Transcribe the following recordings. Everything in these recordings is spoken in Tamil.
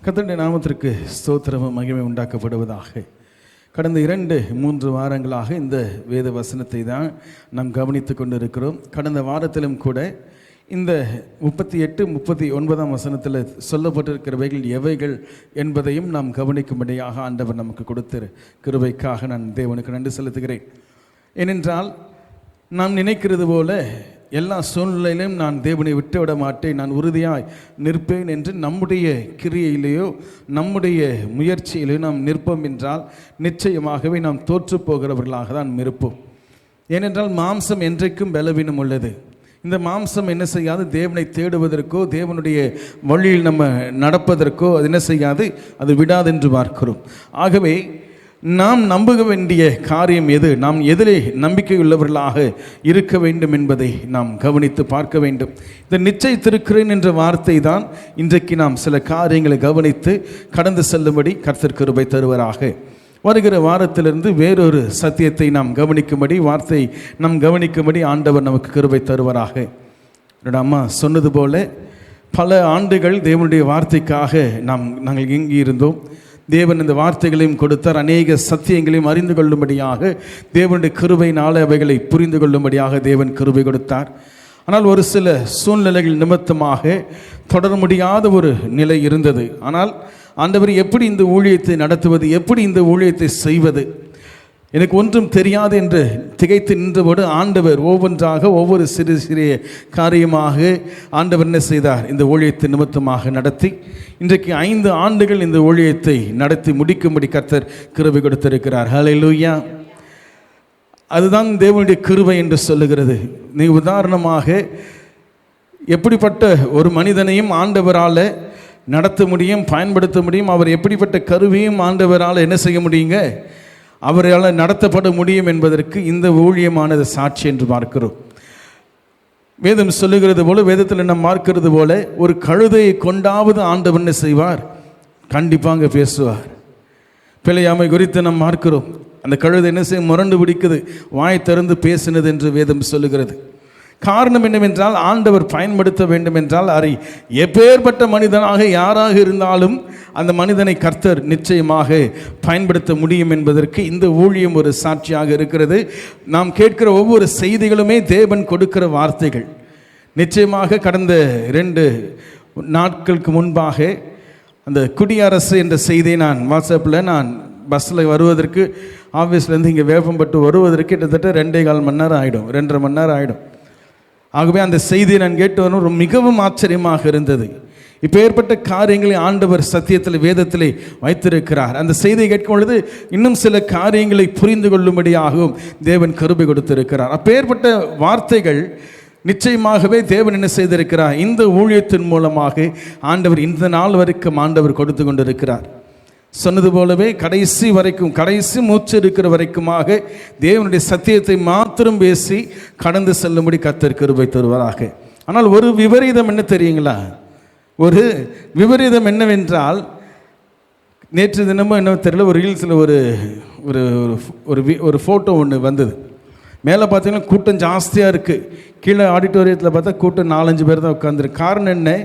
கர்த்தருடைய நாமத்திற்கு ஸ்தோத்திரமும் மகிமை உண்டாக்கப்படுவதாக. கடந்த 2-3 வாரங்களாக இந்த வேத வசனத்தை தான் நாம் கவனித்து கொண்டு இருக்கிறோம். கடந்த வாரத்திலும் கூட இந்த 38-39 வசனத்தில் சொல்லப்பட்டிருக்கிறவைகள் எவைகள் என்பதையும் நாம் கவனிக்கும்படியாக ஆண்டவர் நமக்கு கொடுத்த கிருபைக்காக நான் தேவனுக்கு நன்றி செலுத்துகிறேன். ஏனென்றால் நாம் நினைக்கிறது போல எல்லா சூழ்நிலையிலும் நான் தேவனை விட்டுவிட மாட்டேன், நான் உறுதியாய் நிற்பேன் என்று நம்முடைய கிரியையிலேயோ நம்முடைய முயற்சியிலேயோ நாம் நிற்போம் என்றால் நிச்சயமாகவே நாம் தோற்று போகிறவர்களாக தான் இருப்போம். ஏனென்றால் மாம்சம் என்றைக்கும் பலவீனம் உள்ளது. இந்த மாம்சம் என்ன செய்யாது? தேவனை தேடுவதற்கோ தேவனுடைய வழியில் நம்ம நடப்பதற்கோ அது என்ன செய்யாது, அது விடாது என்று பார்க்கிறோம். ஆகவே நாம் நம்ப வேண்டிய காரியம் எது, நாம் எதிலே நம்பிக்கையுள்ளவர்களாக இருக்க வேண்டும் என்பதை நாம் கவனித்து பார்க்க வேண்டும். இந்த நிச்சயித்திருக்கிறேன் என்ற வார்த்தை தான் இன்றைக்கு நாம் சில காரியங்களை கவனித்து கடந்து செல்லும்படி கர்த்தர் கிருபை தருவராக. வருகிற வாரத்திலிருந்து வேறொரு சத்தியத்தை நாம் கவனிக்கும்படி, வார்த்தை நாம் கவனிக்கும்படி ஆண்டவர் நமக்கு கிருபை தருவராக. என்னோட அம்மா சொன்னது போல பல ஆண்டுகள் தேவனுடைய வார்த்தைக்காக நாங்கள் இங்கி இருந்தோம். தேவன் இந்த வார்த்தைகளையும் கொடுத்தார். அநேக சத்தியங்களையும் அறிந்து கொள்ளும்படியாக தேவனுடைய கிருபையினால அவைகளை புரிந்து கொள்ளும்படியாக தேவன் கிருபை கொடுத்தார். ஆனால் ஒரு சில சூழ்நிலைகள் நிமித்தமாக தொடர முடியாத ஒரு நிலை இருந்தது. ஆனால் ஆண்டவர் எப்படி இந்த ஊழியத்தை நடத்துவது, எப்படி இந்த ஊழியத்தை செய்வது, எனக்கு ஒன்றும் தெரியாது என்று திகைத்து நின்றபோது ஆண்டவர் ஒவ்வொன்றாக ஒவ்வொரு சிறு சிறிய காரியமாக ஆண்டவர் என்ன செய்தார்? இந்த ஊழியத்தை நிமித்தமாக நடத்தி இன்றைக்கு 5 ஆண்டுகள் இந்த ஊழியத்தை நடத்தி முடிக்கும்படி கர்த்தர் கிருபை கொடுத்திருக்கிறார். ஹல்லேலூயா. அதுதான் தேவனுடைய கிருபை என்று சொல்லுகிறது. நீ உதாரணமாக எப்படிப்பட்ட ஒரு மனிதனையும் ஆண்டவரால் நடத்த முடியும், பயன்படுத்த முடியும். அவர் எப்படிப்பட்ட கருவியும் ஆண்டவரால் என்ன செய்ய முடியுங்க, அவரால் நடத்தப்பட முடியும் என்பதற்கு இந்த ஊழியமானது சாட்சி என்று பார்க்கிறோம். வேதம் சொல்லுகிறது போல, வேதத்தில் நம்ம பார்க்கிறது போல, ஒரு கழுதையை கொண்டாவது ஆண்டவர் என்ன செய்வார்? கண்டிப்பாக பேசுவார். பிழையாமை குறித்து நாம் பார்க்கிறோம். அந்த கழுதை என்ன செய்ய முரண்டு பிடிக்குது, வாய் திறந்து பேசினது என்று வேதம் சொல்லுகிறது. காரணம் என்னவென்றால் ஆண்டவர் பயன்படுத்த வேண்டும் என்றால் அதை எப்பேற்பட்ட மனிதனாக யாராக இருந்தாலும் அந்த மனிதனை கர்த்தர் நிச்சயமாக பயன்படுத்த முடியும் என்பதற்கு இந்த ஊழியம் ஒரு சாட்சியாக இருக்கிறது. நாம் கேட்கிற ஒவ்வொரு செய்திகளுமே தேவன் கொடுக்கிற வார்த்தைகள். நிச்சயமாக கடந்த 2 நாட்களுக்கு முன்பாக அந்த குடியரசு என்ற செய்தியை நான் வாட்ஸ்அப்பில், நான் பஸ்ஸில் வருவதற்கு ஆஃபீஸ்லேருந்து இங்கே வேப்பம்பட்டு வருவதற்கு கிட்டத்தட்ட 2.25 மணி நேரம் ஆகிடும், 2.5 மணி நேரம் ஆகிடும். ஆகவே அந்த செய்தியை நான் கேட்டு வரும் மிகவும் ஆச்சரியமாக இருந்தது. இப்போ ஏற்பட்ட காரியங்களை ஆண்டவர் சத்தியத்தில் வேதத்தில் வைத்திருக்கிறார். அந்த செய்தியை கேட்கும் பொழுது இன்னும் சில காரியங்களை புரிந்து கொள்ளும்படியாகவும் தேவன் கிருபை கொடுத்திருக்கிறார். அப்பேற்பட்ட வார்த்தைகள் நிச்சயமாகவே தேவன் என்ன செய்திருக்கிறார்? இந்த ஊழியத்தின் மூலமாக ஆண்டவர் இந்த நாள் வரைக்கும் ஆண்டவர் கொடுத்து கொண்டிருக்கிறார். சொன்னது போலவே கடைசி வரைக்கும், கடைசி மூச்சு இருக்கிற வரைக்குமாக தேவனுடைய சத்தியத்தை மாத்திரம் பேசி கடந்து செல்லும்படி கர்த்தர் கிருபை தருவதாக. ஆனால் ஒரு விபரீதம் என்ன தெரியுங்களா? ஒரு விபரீதம் என்னவென்றால், நேற்று தினமும் என்ன தெரியல, ஒரு ரீல்ஸில் ஒரு ஃபோட்டோ ஒன்று வந்தது. மேலே பார்த்தீங்கன்னா கூட்டம் ஜாஸ்தியாக இருக்குது, கீழே ஆடிட்டோரியத்தில் பார்த்தா கூட்டம் 4-5 பேர் தான் உட்காந்துருக்கு. காரணம் என்ன?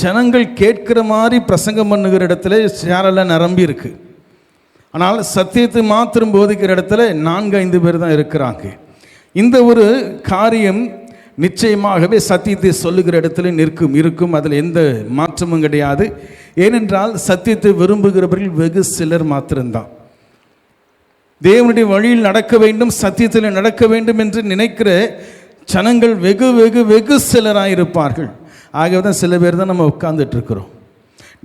ஜனங்கள் கேட்கிற மாதிரி பிரசங்கம் பண்ணுகிற இடத்துல சேரெல்லாம் நிரம்பி இருக்கு. ஆனால் சத்தியத்தை மாத்திரம் போதிக்கிற இடத்துல 4-5 பேர் தான் இருக்கிறாங்க. இந்த ஒரு காரியம் நிச்சயமாகவே சத்தியத்தை சொல்லுகிற இடத்துல இருக்கும், அதில் எந்த மாற்றமும் கிடையாது. ஏனென்றால் சத்தியத்தை விரும்புகிறவர்கள் வெகு சிலர் மாத்திரம்தான். தேவனுடைய வழியில் நடக்க வேண்டும், சத்தியத்தில் நடக்க வேண்டும் என்று நினைக்கிற ஜனங்கள் வெகு வெகு வெகு சிலராக இருப்பார்கள். ஆகவே தான் சில பேர் தான் நம்ம உட்கார்ந்துட்டு இருக்கிறோம்.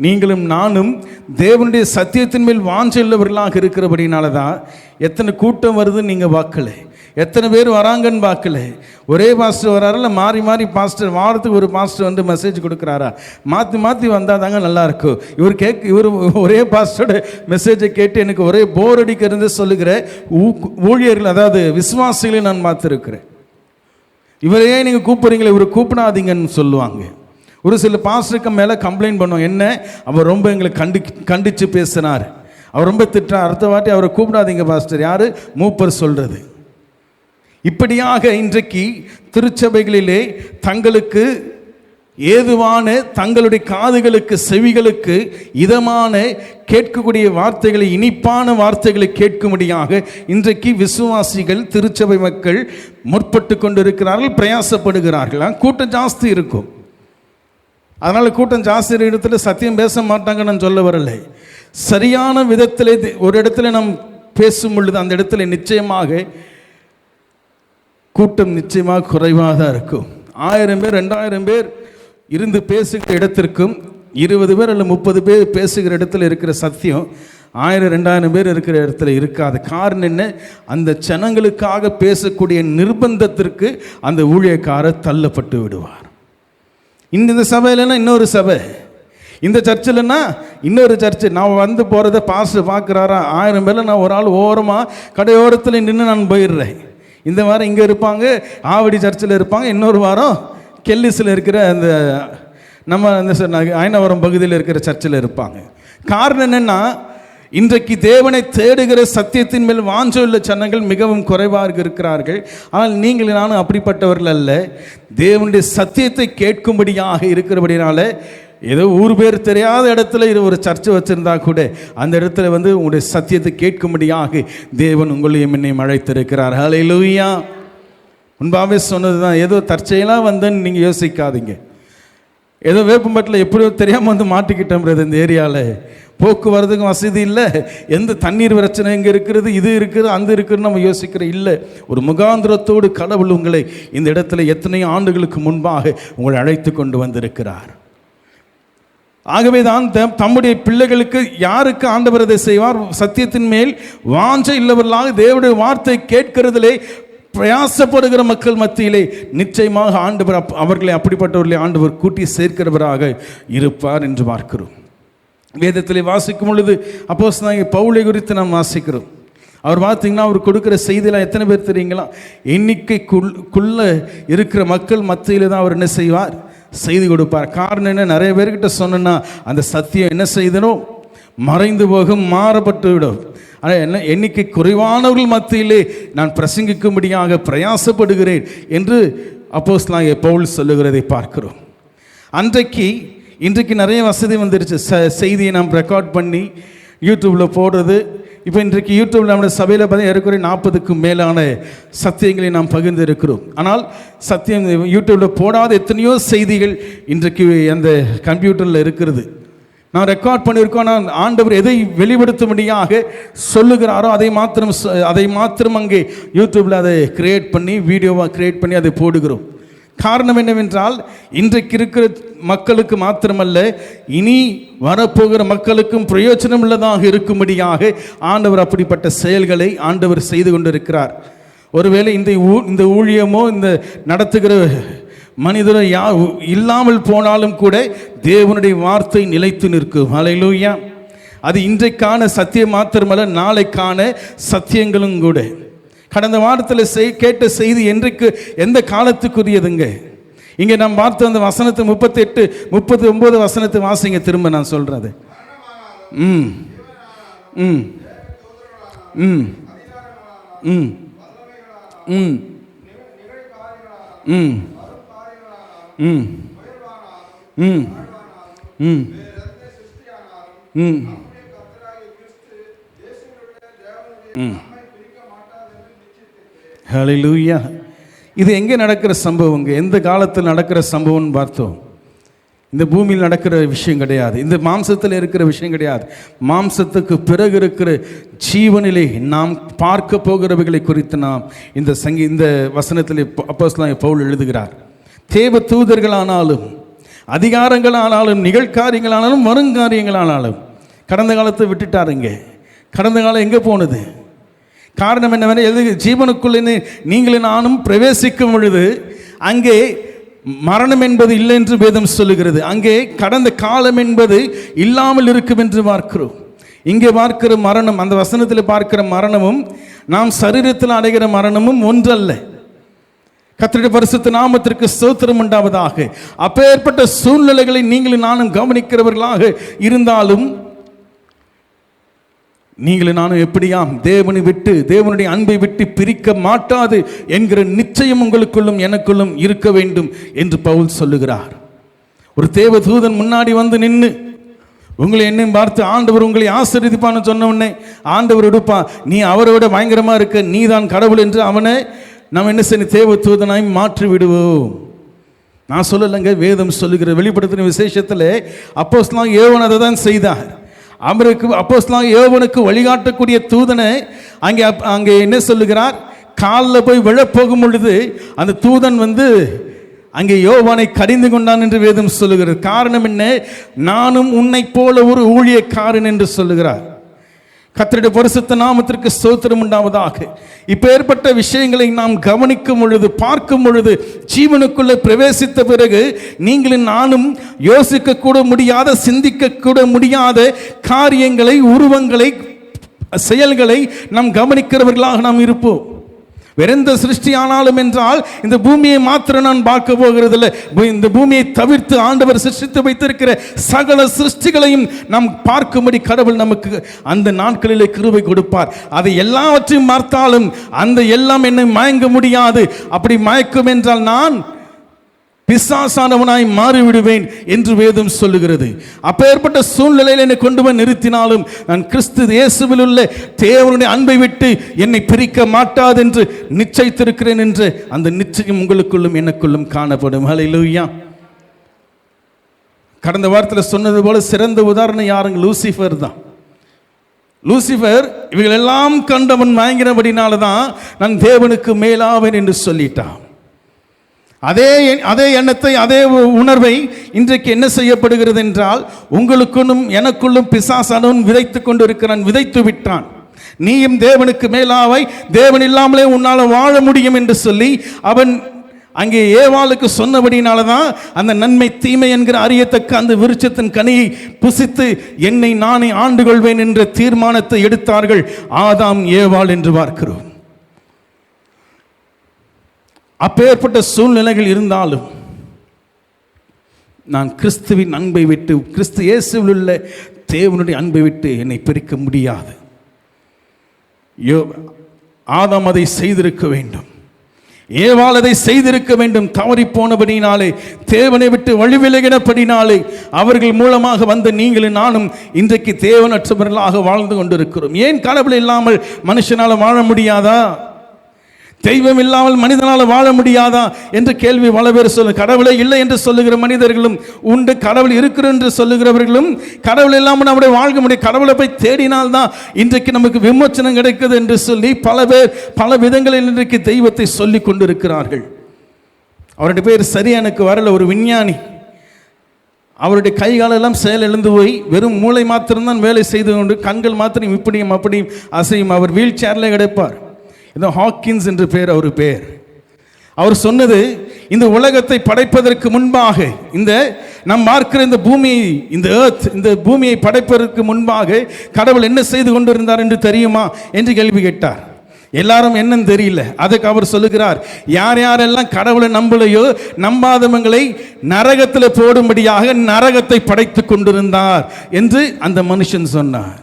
நீங்களும் நானும் தேவனுடைய சத்தியத்தின் மேல் வாஞ்சல்லவர்களாக இருக்கிறபடினால தான் எத்தனை கூட்டம் வருதுன்னு நீங்கள் பார்க்கல, எத்தனை பேர் வராங்கன்னு பார்க்கல. ஒரே பாஸ்டர் வராருல, மாறி மாறி பாஸ்டர், வாரத்துக்கு ஒரு பாஸ்டர் வந்து மெசேஜ் கொடுக்குறாரா, மாற்றி மாற்றி வந்தால் தாங்க நல்லாயிருக்கும். இவர் ஒரே பாஸ்டரோட மெசேஜை கேட்டு எனக்கு ஒரே போர் அடிக்கிறது சொல்லுகிற ஊழியர்கள், அதாவது விசுவாசிகளை நான் பார்த்துருக்கிறேன். இவரையே நீங்கள் கூப்பிட்றீங்களே, இவரை கூப்பிடாதீங்கன்னு சொல்லுவாங்க. ஒரு சில பாஸ்டருக்கு மேலே கம்ப்ளைண்ட் பண்ணுவோம், என்ன அவர் ரொம்ப எங்களை கண்டித்து பேசினார், அவர் ரொம்ப திட்டார், அடுத்த வாட்டி அவரை கூப்பிடாதீங்க பாஸ்டர். யார்? மூப்பர் சொல்கிறது. இப்படியாக இன்றைக்கு திருச்சபைகளிலே தங்களுக்கு ஏதுவான தங்களுடைய காதுகளுக்கு செவிகளுக்கு இதமான கேட்கக்கூடிய வார்த்தைகளை, இனிப்பான வார்த்தைகளை கேட்கும்படியாக இன்றைக்கு விசுவாசிகள், திருச்சபை மக்கள் முற்பட்டு கொண்டிருக்கிறார்கள், பிரயாசப்படுகிறார்கள். கூட்டம் ஜாஸ்தி இருக்கும். அதனால் கூட்டம் ஜாஸ்தி இடத்துல சத்தியம் பேச மாட்டாங்கன்னு நான் சொல்ல வரலை. சரியான விதத்தில் ஒரு இடத்துல நாம் பேசும் பொழுது அந்த இடத்துல நிச்சயமாக கூட்டம் நிச்சயமாக குறைவாக தான் இருக்கும். 1000 பேர் 2000 பேர் இருந்து பேசுகிற இடத்திற்கும் 20 பேர் அல்ல 30 பேர் பேசுகிற இடத்துல இருக்கிற சத்தியம் 1000-2000 பேர் இருக்கிற இடத்துல இருக்காது. காரணம் என்ன? அந்த ஜனங்களுக்காக பேசக்கூடிய நிர்பந்தத்திற்கு அந்த ஊழியக்காரர் தள்ளப்பட்டு விடுவார். இந்த சபையிலன்னா இன்னொரு சபை, இந்த சர்ச்சில்னா இன்னொரு சர்ச்சு. நான் வந்து போகிறத பாஸ்டர் பார்க்குறாரா, 1000 பேரில் நான் ஒரு ஆள் ஓரமாக கடையோரத்தில் நின்று நான் போயிடுறேன். இந்த வாரம் இங்கே இருப்பாங்க, ஆவடி சர்ச்சில் இருப்பாங்க, இன்னொரு வாரம் கெல்லிஸில் இருக்கிற அந்த நம்ம அந்த ஐனவரம் பகுதியில் இருக்கிற சர்ச்சில் இருப்பாங்க. காரணம் என்னென்னா, இன்றைக்கு தேவனை தேடுகிற சத்தியத்தின் மேல் வாஞ்சுள்ள ஜனங்கள் மிகவும் குறைவாக இருக்கிறார்கள். ஆனால் நீங்கள் நானும் அப்படிப்பட்டவர்கள் அல்ல. தேவனுடைய சத்தியத்தை கேட்கும்படியாக இருக்கிறபடினால ஏதோ ஊர் பேர் தெரியாத இடத்துல ஒரு சர்ச்சை வச்சுருந்தா கூட அந்த இடத்துல வந்து உங்களுடைய சத்தியத்தை கேட்கும்படியாக தேவன் உங்களையும் என்னையும் அழைத்திருக்கிறார். ஹல்லேலூயா. முன்பாகவே சொன்னது தான், ஏதோ தற்செயலாக வந்தேன்னு நீங்கள் யோசிக்காதீங்க. ஏதோ வேப்பம்பட்டில் எப்படியோ தெரியாமல் வந்து மாட்டிக்கிட்டோம்ன்றது. இந்த ஏரியாவில் போக்குவரத்துக்கும் வசதி இல்லை, எந்த தண்ணீர் பிரச்சனை இங்கே இருக்கிறது, இது இருக்குது, அந்த இருக்குதுன்னு நம்ம யோசிக்கிறோம். இல்லை, ஒரு முகாந்திரத்தோடு கடவுள் உங்களை இந்த இடத்துல எத்தனை ஆண்டுகளுக்கு முன்பாக உங்களை அழைத்து கொண்டு வந்திருக்கிறார். ஆகவே தான் தம்முடைய பிள்ளைகளுக்கு யாருக்கு ஆண்டவர் அதை செய்வார்? சத்தியத்தின் மேல் வாஞ்சை இல்லவர்களாக தேவனுடைய வார்த்தை கேட்கிறதிலே பிரயாசப்படுகிற மக்கள் மத்தியிலே நிச்சயமாக ஆண்டவர் அவர்களை அப்படிப்பட்டவர்களை ஆண்டவர் கூட்டி சேர்க்கிறவராக இருப்பார் என்று பார்க்கிறோம். வேதத்திலே வாசிக்கும் பொழுது அப்போஸ்தலனாகிய பவுலை குறித்து நாம் வாசிக்கிறோம். அவர் பார்த்தீங்கன்னா அவர் கொடுக்குற செய்தியெல்லாம் எத்தனை பேர் தெரியுங்களா? எண்ணிக்கைக்குள்ள இருக்கிற மக்கள் மத்தியில் தான் அவர் என்ன செய்வார்? செய்தி கொடுப்பார். காரணம் என்ன? நிறைய பேர்கிட்ட சொன்னா அந்த சத்தியம் என்ன செய்தனோ மறைந்து போகும், மாறப்பட்டு விடும். ஆனால் என்ன, எண்ணிக்கை குறைவானவர்கள் மத்தியிலே நான் பிரசங்கிக்கும்படியாக பிரயாசப்படுகிறேன் என்று அப்போஸ்தலனாகிய பவுல் சொல்லுகிறதை பார்க்கிறோம். இன்றைக்கு நிறைய வசதி வந்துருச்சு. செய்தியை நாம் ரெக்கார்ட் பண்ணி யூடியூப்பில் போடுறது. இப்போ இன்றைக்கு யூடியூப்பில் நம்முடைய சபையில் பார்த்தீங்கன்னா ஏறக்குறைய 40க்கும் மேலான சத்தியங்களை நாம் பகிர்ந்து இருக்கிறோம். ஆனால் சத்தியம் யூடியூப்பில் போடாத எத்தனையோ செய்திகள் இன்றைக்கு அந்த கம்ப்யூட்டரில் இருக்கிறது. நான் ரெக்கார்ட் பண்ணியிருக்கோம். நான் ஆண்டவர் எதை வெளிப்படுத்தும்படியாக சொல்லுகிறாரோ அதை மாத்திரம் அங்கே யூடியூப்பில் அதை கிரியேட் பண்ணி, வீடியோவாக கிரியேட் பண்ணி அதை போடுகிறோம். காரணம் என்னவென்றால், இன்றைக்கு இருக்கிற மக்களுக்கு மாத்திரமல்ல, இனி வரப்போகிற மக்களுக்கும் பிரயோஜனம் உள்ளதாக இருக்கும்படியாக ஆண்டவர் அப்படிப்பட்ட செயல்களை ஆண்டவர் செய்து கொண்டிருக்கிறார். ஒருவேளை இந்த ஊழியமோ இந்த நடத்துகிற மனிதரோ இல்லாமல் போனாலும் கூட தேவனுடைய வார்த்தை நிலைத்து நிற்கும். ஹல்லேலூயா. அது இன்றைக்கான சத்தியம் மாத்திரமல்ல, நாளைக்கான சத்தியங்களும் கூட. கடந்த வாரத்தில் கேட்ட செய்தி என்றைக்கு எந்த காலத்துக்குரியதுங்க? இங்கே நாம் பார்த்த அந்த வசனத்தை 38-39 வசனத்தை வாசிங்க திரும்ப. நான் சொல்றது ஹல்லேலூயா. இது எங்கே நடக்கிற சம்பவங்க? எந்த காலத்தில் நடக்கிற சம்பவம்னு பார்த்தோம். இந்த பூமியில் நடக்கிற விஷயம் கிடையாது, இந்த மாம்சத்தில் இருக்கிற விஷயம் கிடையாது. மாம்சத்துக்கு பிறகு இருக்கிற ஜீவனிலே நாம் பார்க்க போகிறவைகளை குறித்து நாம் இந்த வசனத்தில் அப்போஸ்தலனாகிய பவுல் எழுதுகிறார். தேவ தூதர்களானாலும், அதிகாரங்களானாலும், நிகழ்காரியங்களானாலும், வருங்காரியங்களானாலும் கடந்த காலத்தை விட்டுட்டாருங்க. கடந்த காலம் எங்கே போனது? காரணம் என்னவென்றால், ஜீவனுக்குள்ளே நீங்களும் நானும் பிரவேசிக்கும் பொழுது அங்கே மரணம் என்பது இல்லை என்று வேதம் சொல்லுகிறது. அங்கே கடந்த காலம் என்பது இல்லாமல் இருக்கும் என்று பார்க்கிறோம். இங்கே பார்க்கிற மரணம், அந்த வசனத்தில் பார்க்கிற மரணமும் நாம் சரீரத்தில் அடைகிற மரணமும் ஒன்றல்ல. கர்த்தருடைய பரிசுத்த நாமத்திற்கு ஸ்தோத்திரம் உண்டாவதாக. அப்பேற்பட்ட சூழ்நிலைகளை நீங்களும் நானும் கவனிக்கிறவர்களாக இருந்தாலும், நீங்களும் நானும் எப்படியாம் தேவனை விட்டு, தேவனுடைய அன்பை விட்டு பிரிக்க மாட்டாது என்கிற நிச்சயம் உங்களுக்குள்ளும் எனக்குள்ளும் இருக்க வேண்டும் என்று பவுல் சொல்லுகிறார். ஒரு தேவ தூதன் முன்னாடி வந்து நின்று உங்களை என்னையும் பார்த்து ஆண்டவர் உங்களை ஆசீர்வதிப்பான்னு சொன்ன உடனே ஆண்டவர் எடுப்பான், நீ அவரை விட பயங்கரமா இருக்க, நீ தான் கடவுள் என்று அவனை நம்ம என்ன செய்ய தேவ தூதனாய் மாற்றி விடுவோம். நான் சொல்லலைங்க, வேதம் சொல்லுகிற வெளிப்படுத்தின விசேஷத்தில் அப்போஸ்தலன் யோவான் அதை தான் செய்தார். அவருக்கு அப்போஸ்தலன் யோவானுக்கு வழிகாட்டக்கூடிய தூதனை அங்கே என்ன சொல்லுகிறார், காலில் போய் விழப்போகும் பொழுது அந்த தூதன் வந்து அங்கே யோவானை கடிந்து கொண்டான் என்று வேதம் சொல்லுகிறது. காரணம் என்ன, நானும் உன்னை போல ஒரு ஊழியக்காரன் என்று சொல்லுகிறார். கர்த்தருடைய பரிசுத்த நாமத்திற்கு ஸ்தோத்திரம் உண்டாவதாக. இப்ப ஏற்பட்ட விஷயங்களை நாம் கவனிக்கும் பொழுது, பார்க்கும் பொழுது, ஜீவனுக்குள்ளே பிரவேசித்த பிறகு நீங்களும் நானும் யோசிக்க கூட முடியாத, சிந்திக்க கூட முடியாத காரியங்களை, உருவங்களை, செயல்களை நாம் கவனிக்கிறவர்களாக நாம் இருப்போம். வேறெந்த சிருஷ்டி ஆனாலும் என்றால் இந்த பூமியை மாத்திரம் நான் பார்க்க போகிறதில்லை. இந்த பூமியை தவிர்த்து ஆண்டவர் சிருஷ்டித்து வைத்திருக்கிற சகல சிருஷ்டிகளையும் நாம் பார்க்கும்படி கடவுள் நமக்கு அந்த நாட்களிலே கிருபை கொடுப்பார். அதை எல்லாவற்றையும் பார்த்தாலும் அந்த எல்லாம் என்னை மயங்க முடியாது. அப்படி மயக்கும் என்றால் நான் பிசாசானவனாய் மாறிவிடுவேன் என்று வேதம் சொல்லுகிறது. அப்பேற்பட்ட சூழ்நிலையில் என்னை கொண்டு போய் நிறுத்தினாலும் நான் கிறிஸ்து இயேசுவில் உள்ள தேவனுடைய அன்பை விட்டு என்னை பிரிக்க மாட்டாது என்று நிச்சயித்திருக்கிறேன் என்று அந்த நிச்சயம் உங்களுக்குள்ளும் எனக்குள்ளும் காணப்படும். ஹல்லேலூயா. கடந்த வாரத்தில் சொன்னது போல சிறந்த உதாரணம் யாருங்க? லூசிஃபர் தான். லூசிஃபர் இவைகள் எல்லாம் கண்டவன் மயங்கினபடினால தான் நான் தேவனுக்கு மேலாவேன் என்று சொல்லிட்டான். அதே எண்ணத்தை, அதே உணர்வை இன்றைக்கு என்ன செய்யப்படுகிறது என்றால், உங்களுக்குள்ளும் எனக்குள்ளும் பிசாசானவன் விதைத்து கொண்டு இருக்கிறான், விதைத்து விட்டான். நீயும் தேவனுக்கு மேலாவை, தேவன் இல்லாமலே உன்னால் வாழ முடியும் என்று சொல்லி அவன் அங்கே ஏவாளுக்கு சொன்னபடினால தான் அந்த நன்மை தீமை என்கிற அறியத்தக்க அந்த விருட்சத்தின் கனியை புசித்து என்னை நானே ஆண்டு கொள்வேன் என்ற தீர்மானத்தை எடுத்தார்கள் ஆதாம் ஏவாள் என்று பார்க்கிறோம். அப்பேற்பட்ட சூழ்நிலைகள் இருந்தாலும் நான் கிறிஸ்துவின் அன்பை விட்டு, கிறிஸ்து இயேசுவில் உள்ள தேவனுடைய அன்பை விட்டு என்னை பிரிக்க முடியாது. ஆதாம் அதை செய்திருக்க வேண்டும், ஏவாள் அதை செய்திருக்க வேண்டும். தவறி போனபடினாலே, தேவனை விட்டு வழிவிலகினபடினாலே அவர்கள் மூலமாக வந்த நீங்களும் நானும் இன்றைக்கு தேவனற்றவர்களாக வாழ்ந்து கொண்டிருக்கிறோம். ஏன் கடவுள் இல்லாமல் மனுஷனால் வாழ முடியாதா? தெய்வம் இல்லாமல் மனிதனால் வாழ முடியாதா என்று கேள்வி பல பேர் சொல்ல. கடவுளே இல்லை என்று சொல்லுகிற மனிதர்களும் உண்டு, கடவுள் இருக்கிற என்று சொல்லுகிறவர்களும் கடவுள் இல்லாமல் நம்முடைய வாழ்க முடியும், கடவுளை போய் தேடினால்தான் இன்றைக்கு நமக்கு விமோச்சனம் கிடைக்குது என்று சொல்லி பல பேர் பல விதங்களில் இன்றைக்கு தெய்வத்தை சொல்லி கொண்டிருக்கிறார்கள். அவருடைய பேர் சரியா எனக்கு வரல, ஒரு விஞ்ஞானி. அவருடைய கைகாலெல்லாம் செயல் எழுந்து போய் வெறும் மூளை மாத்திரம்தான் வேலை செய்து கொண்டு, கண்கள் மாத்திரம் இப்படியும் அப்படியும் அசையும். அவர் வீல் சேர்ல கிடைப்பார். இந்த ஹாக்கின்ஸ் என்று பேர் அவர் பேர். அவர் சொன்னது, இந்த உலகத்தை படைப்பதற்கு முன்பாக, இந்த நாம் பார்க்கிற இந்த பூமியை, இந்த எர்த், இந்த பூமியை படைப்பதற்கு முன்பாக கடவுள் என்ன செய்து கொண்டிருந்தார் என்று தெரியுமா என்று கேள்வி கேட்டார். எல்லாரும் என்னன்னு தெரியல. அதுக்கு அவர் சொல்லுகிறார், யார் யாரெல்லாம் கடவுளை நம்பலையோ, நம்பாதவங்களை நரகத்தில் போடும்படியாக நரகத்தை படைத்து கொண்டிருந்தார் என்று அந்த மனுஷன் சொன்னார்.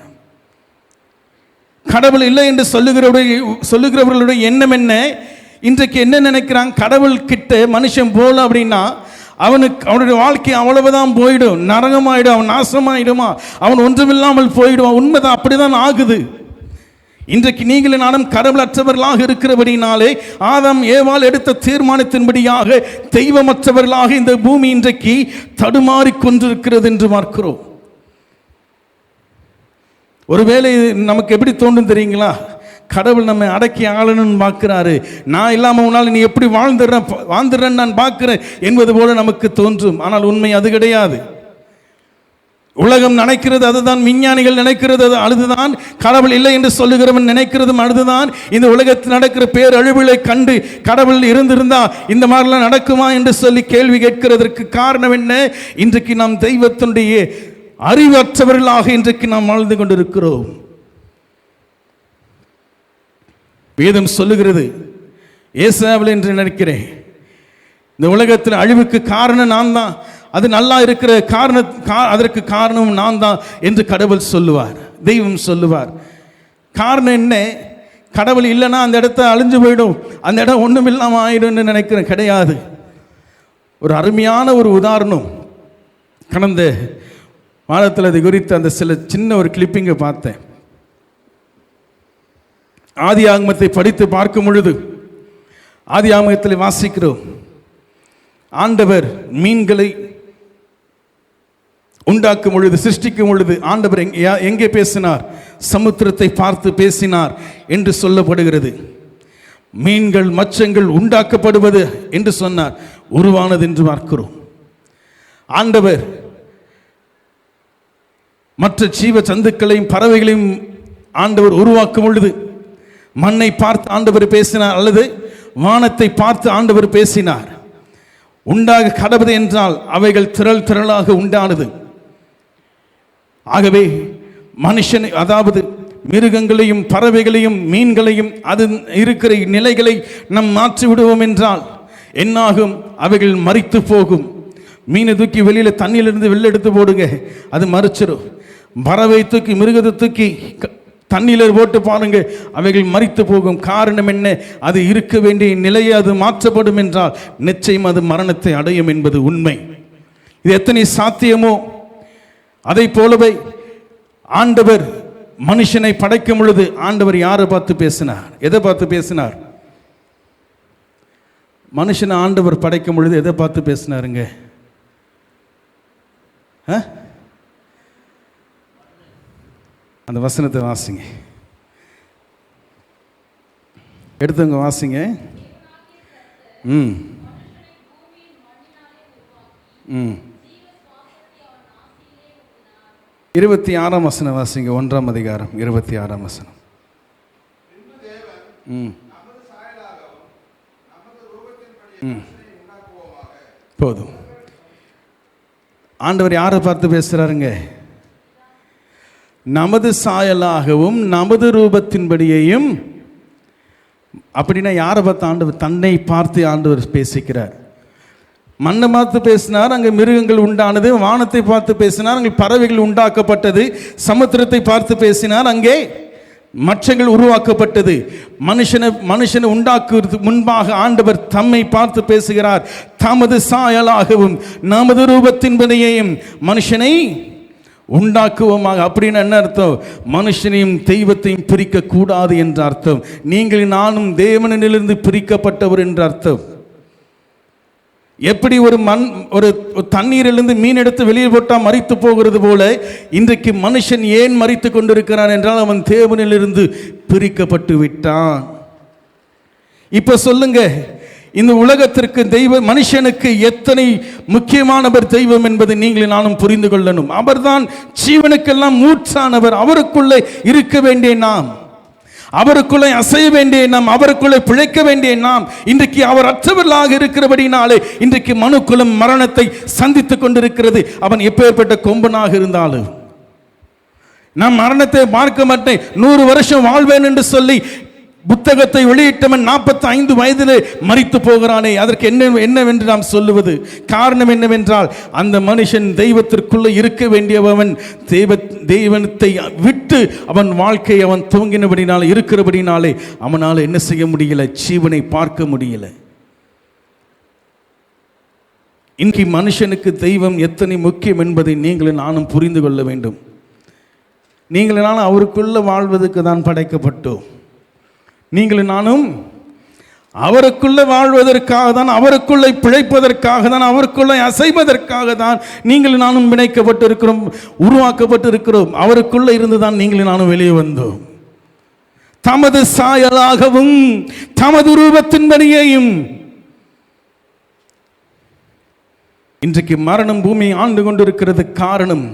கடவுள் இல்லை என்று சொல்லுகிறவர்களுடைய எண்ணம் என்ன? இன்றைக்கு என்ன நினைக்கிறான்? கடவுள் கிட்ட மனுஷன் போல அப்படின்னா அவனுடைய வாழ்க்கை அவ்வளவுதான் போயிடும், நரகமாயிடும், அவன் நாசமாயிடுமா, அவன் ஒன்றுமில்லாமல் போயிடுவான். உண்மைதான், அப்படிதான் ஆகுது. இன்றைக்கு நீங்களும் நானும் கடவுள் அற்றவர்களாக இருக்கிறபடினாலே ஆதாம் ஏவாள் எடுத்த தீர்மானத்தின்படியாக தெய்வமற்றவர்களாக இந்த பூமி இன்றைக்கு தடுமாறிக் கொண்டிருக்கிறது என்று பார்க்கிறோம். ஒருவேளை நமக்கு எப்படி தோன்றும் தெரியுங்களா? கடவுள் நம்ம அடக்கி ஆளணும்னு பார்க்கிறாரு. நான் இல்லாமல் உன்னால் நீ எப்படி வாழ்ந்துடுறேன்னு நான் பார்க்கிறேன் என்பது போல நமக்கு தோன்றும். ஆனால் உண்மை அது கிடையாது. உலகம் நினைக்கிறது அதுதான், விஞ்ஞானிகள் நினைக்கிறது அதுதான், கடவுள் இல்லை என்று சொல்லுகிறவன் நினைக்கிறதும் அதுதான். இந்த உலகத்தில் நடக்கிற பேரழிவுகளை கண்டு கடவுள் இருந்திருந்தா இந்த மாதிரிலாம் நடக்குமா என்று சொல்லி கேள்வி கேட்கிறதற்கு காரணம் என்ன? இன்றைக்கு நாம் தெய்வத்தினுடைய அறிவற்றவர்களாக இன்றைக்கு நாம் வாழ்ந்து கொண்டிருக்கிறோம். வேதம் சொல்லுகிறது, ஏசாவில் என்று நினைக்கிறேன், இந்த உலகத்தில் அழிவுக்கு காரணம் நான் தான், அது நல்லா இருக்கிற அதற்கு காரணம் நான் தான் என்று கடவுள் சொல்லுவார், தெய்வம் சொல்லுவார். காரணம் என்ன? கடவுள் இல்லைன்னா அந்த இடத்த அழிஞ்சு போயிடும், அந்த இடம் ஒன்றும் இல்லாமல் ஆயிடும் நினைக்கிறேன். கிடையாது. ஒரு அருமையான ஒரு உதாரணம் கடந்த வாரத்தில் அது குறித்து அந்த சில சின்ன ஒரு கிளிப்பிங்கை பார்த்தேன். ஆதி ஆகமத்தை படித்து பார்க்கும் பொழுது ஆதி ஆகமத்தில் வாசிக்கிறோம், ஆண்டவர் மீன்களை உண்டாக்கும் பொழுது, சிருஷ்டிக்கும் பொழுது ஆண்டவர் எங்கே பேசினார்? சமுத்திரத்தை பார்த்து பேசினார் என்று சொல்லப்படுகிறது. மீன்கள் மச்சங்கள் உண்டாக்கப்படுவது என்று சொன்னார், உருவானது என்று பார்க்கிறோம். ஆண்டவர் மற்ற ஜீவ சந்துக்களையும் பறவைகளையும் ஆண்டவர் உருவாக்கும் பொழுது மண்ணை பார்த்து ஆண்டவர் பேசினார், அல்லது வானத்தை பார்த்து ஆண்டவர் பேசினார். உண்டாக கடவுது என்றால் அவைகள் திரள் திரளாக உண்டானது. ஆகவே மனுஷனை, அதாவது மிருகங்களையும் பறவைகளையும் மீன்களையும் அது இருக்கிற நிலைகளை நாம் மாற்றி விடுவோம் என்றால் என்னாகும்? அவைகள் மரித்து போகும். மீனை தூக்கி வெளியில் தண்ணியிலிருந்து வெளில எடுத்து போடுங்க, அது மறிச்சிடும். பறவை தூக்கி, மிருகத்தை தூக்கி தண்ணியில் போட்டு பாருங்க, அவைகள் மரித்து போகும். காரணம் என்ன? அது இருக்க வேண்டிய நிலையை அது மாற்றப்படும் என்றால் நிச்சயம் அது மரணத்தை அடையும் என்பது உண்மை. இது எத்தனை சாத்தியமோ அதை போலவே ஆண்டவர் மனுஷனை படைக்கும் பொழுது ஆண்டவர் யாரை பார்த்து பேசினார்? எதை பார்த்து பேசினார்? மனுஷனை ஆண்டவர் படைக்கும் பொழுது எதை பார்த்து பேசினாருங்க? அந்த வசனத்தை வாசிங்க, எடுத்துங்க வாசிங்க. 26ஆம் வசனம் வாசிங்க. 1ஆம் அதிகாரம் 26ஆம் வசனம். போதும். ஆண்டவர் யாரை பார்த்து பேசுறாருங்க? நமது சாயலாகவும் நமது ரூபத்தின்படியையும். அப்படின்னா யாரை பார்த்து ஆண்டவர்? தன்னை பார்த்து ஆண்டவர் பேசிக்கிறார். மண்ணை பார்த்து பேசினார், அங்கே மிருகங்கள் உண்டானது. வானத்தை பார்த்து பேசினார், அங்கே பறவைகள் உண்டாக்கப்பட்டது. சமுத்திரத்தை பார்த்து பேசினார், அங்கே மச்சங்கள் உருவாக்கப்பட்டது. மனுஷனை உண்டாக்குவதற்கு முன்பாக ஆண்டவர் தம்மை பார்த்து பேசுகிறார். தமது சாயலாகவும் நமது ரூபத்தின்படியையும் மனுஷனை உண்டாக்குவோமாக. அப்படின்னு என்ன அர்த்தம்? மனுஷனையும் தெய்வத்தையும் பிரிக்க கூடாது என்ற அர்த்தம். நீங்கள் நானும் தேவனிலிருந்து பிரிக்கப்பட்டவர் என்ற அர்த்தம். எப்படி ஒரு தண்ணீரிலிருந்து மீன் எடுத்து வெளியே போட்டால் மரித்து போகிறது போல இன்றைக்கு மனுஷன் ஏன் மரித்து கொண்டிருக்கிறான் என்றால் அவன் தேவனிலிருந்து பிரிக்கப்பட்டு விட்டான். இப்ப சொல்லுங்க, இந்த உலகத்திற்கு மனுஷனுக்கு எத்தனை முக்கியமானவர் தெய்வம் என்பதை நீங்கள் நானும் புரிந்து கொள்ளணும். அவர்தான் ஜீவனுக்கெல்லாம் மூச்சானவர். அவருக்குள்ளே இருக்க வேண்டிய நாம், அவருக்குள்ளே அசைய வேண்டிய நாம், அவருக்குள்ளே பிழைக்க வேண்டிய நாம் இன்றைக்கு அவர் அற்றவர்களாக இருக்கிறபடினாலே இன்றைக்கு மனுக்குலம் மரணத்தை சந்தித்துக் கொண்டிருக்கிறது. அவன் எப்பேற்பட்ட கொம்பனாக இருந்தாலும் நான் மரணத்தை பார்க்க மாட்டேன், 100 வருஷம் வாழ்வேன் என்று சொல்லி புத்தகத்தை வெளியிட்டவன் 45 வயதிலே மரித்து போகிறானே, அதற்கு என்னவென்று நாம் சொல்லுவது? காரணம் என்னவென்றால் அந்த மனுஷன் தெய்வத்திற்குள்ளே இருக்க வேண்டியவன் தெய்வத்தை விட்டு அவன் வாழ்க்கை அவன் துவங்கினபடினாலே இருக்கிறபடினாலே அவனால் என்ன செய்ய முடியல? ஜீவனை பார்க்க முடியல. இன்றைக்கு மனுஷனுக்கு தெய்வம் எத்தனை முக்கியம் என்பதை நீங்களும் நானும் புரிந்து கொள்ள வேண்டும். நீங்களும் நானும் அவருக்குள்ள வாழ்வதற்கு தான் படைக்கப்பட்டோம். நீங்களும் நானும் அவருக்குள்ளே வாழ்வதற்காக தான், அவருக்குள்ளே பிழைப்பதற்காக தான், அவருக்குள்ளே அசைவதற்காக தான் நீங்களும் நானும் பிணைக்கப்பட்டிருக்கிறோம், உருவாக்கப்பட்டிருக்கிறோம். அவருக்குள்ளே இருந்து தான் நீங்களும் நானும் வெளியே வந்தோம். தமது சாயலாகவும் தமது ரூபத்தின்படியையும். இன்றைக்கு மரணம் பூமியை ஆண்டு கொண்டிருக்கிறது. காரணம்,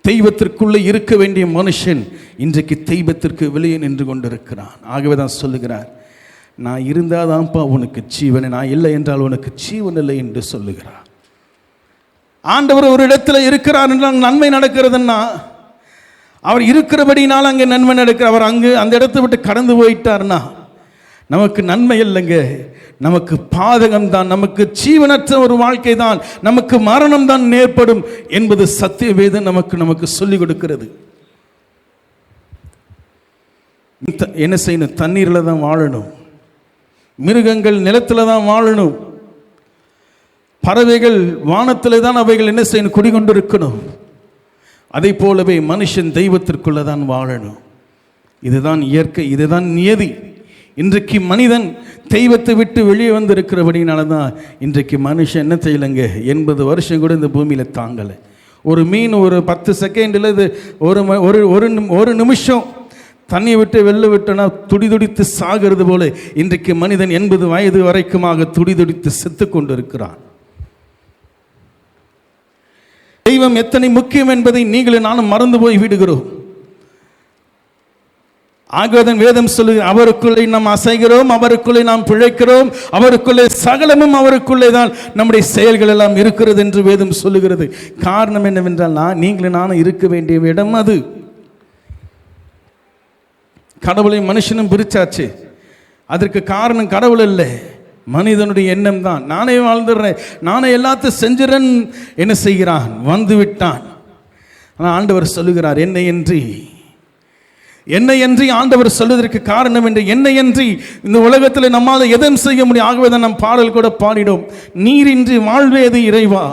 தெய்வத்திற்குள்ளே இருக்க வேண்டிய மனுஷன் இன்றைக்கு தெய்வத்திற்கு வெளியே நின்று கொண்டிருக்கிறான். ஆகவே தான் சொல்லுகிறார், நான் இருந்தால் தான்ப்பா உனக்கு ஜீவன், நான் இல்லை என்றால் உனக்கு ஜீவன் இல்லை என்று சொல்லுகிறார். ஆண்டவர் ஒரு இடத்துல இருக்கிறார் என்றால் நன்மை நடக்கிறதுன்னா அவர் இருக்கிறபடினால் அங்கே நன்மை நடக்கிற. அவர் அங்கு அந்த இடத்தை விட்டு கடந்து போயிட்டார்னா நமக்கு நன்மை இல்லைங்க, நமக்கு பாதகம் தான், நமக்கு ஜீவனற்ற ஒரு வாழ்க்கை தான், நமக்கு மரணம் தான் ஏற்படும் என்பது சத்திய வேதம் நமக்கு சொல்லிக் கொடுக்கிறது. என்ன செய்யணும்? தண்ணீரில் தான் வாழணும். மிருகங்கள் நிலத்தில் தான் வாழணும். பறவைகள் வானத்திலே தான் அவைகள் என்ன செய்யணும்? குடிகொண்டிருக்கணும். அதை போலவே மனுஷன் தெய்வத்திற்குள்ளே தான் வாழணும். இதுதான் இயற்கை, இதுதான் நியதி. இன்றைக்கு மனிதன் தெய்வத்தை விட்டு வெளியே வந்து இருக்கிறபடினால தான் இன்றைக்கு மனுஷன் என்ன செய்யலைங்க, 80 வருஷம் கூட இந்த பூமியில் தாங்கலை. ஒரு மீன் ஒரு 10 செகண்டில் இது ஒரு நிமிஷம் தண்ணியை விட்டு வெளில விட்டோன்னா துடிதுடித்து சாகிறது போல இன்றைக்கு மனிதன் 80 வயது வரைக்குமாக துடிதுடித்து செத்து கொண்டு இருக்கிறான். தெய்வம் எத்தனை முக்கியம் என்பதை நீங்களும் நானும் மறந்து போய் விடுகிறோம். ஆகவேதான் வேதம் சொல்லுது, அவருக்குள்ளே நாம் அசைகிறோம், அவருக்குள்ளே நாம் பிழைக்கிறோம், அவருக்குள்ளே சகலமும் அவருக்குள்ளே தான் நம்முடைய செயல்கள் எல்லாம் இருக்கிறது என்று வேதம் சொல்லுகிறது. காரணம் என்னவென்றால் நீங்களும் நானும் இருக்க வேண்டிய இடம் அது. கடவுளையும் மனுஷனும் பிரிச்சாச்சு. அதற்கு காரணம் கடவுள் இல்லை, மனிதனுடைய எண்ணம் தான். நானே வாழ்ந்துடுறேன், நானே எல்லாத்தையும் செஞ்சிறேன் என்ன செய்கிறான், வந்து விட்டான். ஆனால் ஆண்டவர் சொல்லுகிறார், என்னையன்றி ஆண்டவர் சொல்வதற்கு காரணம் என்று, என்னையன்றி இந்த உலகத்தில் நம்மால் எதுவும் செய்ய முடியும். ஆகவே தான் நம் பாடல் கூட பாடிடும், நீரின்றி வாழ்வேது இறைவா,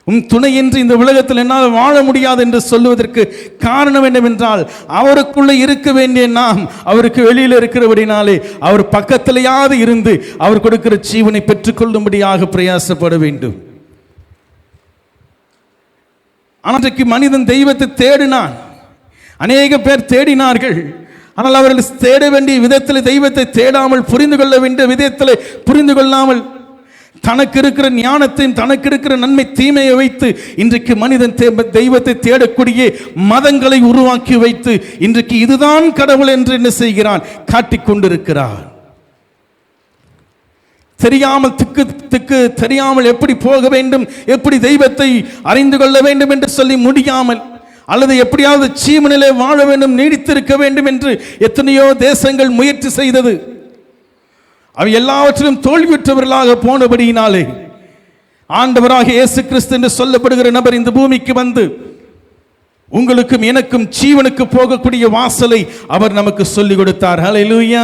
உன் துணையின்றி இந்த உலகத்தில் என்னால் வாழ முடியாது என்று சொல்லுவதற்கு காரணம் என்னவென்றால், அவருக்குள்ளே இருக்க வேண்டிய நாம் அவருக்கு வெளியில் இருக்கிறபடினாலே அவர் பக்கத்திலேயாவது இருந்து அவர் கொடுக்கிற ஜீவனை பெற்றுக்கொள்ளும்படியாக பிரயாசப்பட வேண்டும். அன்றைக்கு மனிதன் தெய்வத்தை தேடினான், அநேக பேர் தேடினார்கள். ஆனால் அவர்கள் தேட வேண்டிய விதத்தில் தெய்வத்தை தேடாமல், புரிந்து கொள்ள வேண்டிய விதத்தில் புரிந்து கொள்ளாமல், தனக்கு இருக்கிற ஞானத்தையும் தனக்கு இருக்கிற நன்மை தீமையை வைத்து இன்றைக்கு மனிதன் தெய்வத்தை தேடக்கூடிய மதங்களை உருவாக்கி வைத்து இன்றைக்கு இதுதான் கடவுள் என்று என்ன செய்கிறான், காட்டிக்கொண்டிருக்கிறான். தெரியாமல் திக்கு தெரியாமல் எப்படி போக வேண்டும், எப்படி தெய்வத்தை அறிந்து கொள்ள வேண்டும் என்று சொல்லி முடியாமல், அல்லது எப்படியாவது ஜீவனிலே வாழ வேண்டும், நீடித்திருக்க வேண்டும் என்று எத்தனையோ தேசங்கள் முயற்சி செய்தது. அவை எல்லாவற்றிலும் தோல்வியுற்றவர்களாக போனபடியினாலே ஆண்டவராக இயேசு கிறிஸ்து என்று சொல்லப்படுகிற நபர் இந்த பூமிக்கு வந்து உங்களுக்கும் எனக்கும் ஜீவனுக்கு போகக்கூடிய வாசலை அவர் நமக்கு சொல்லிக் கொடுத்தார். ஹல்லேலூயா.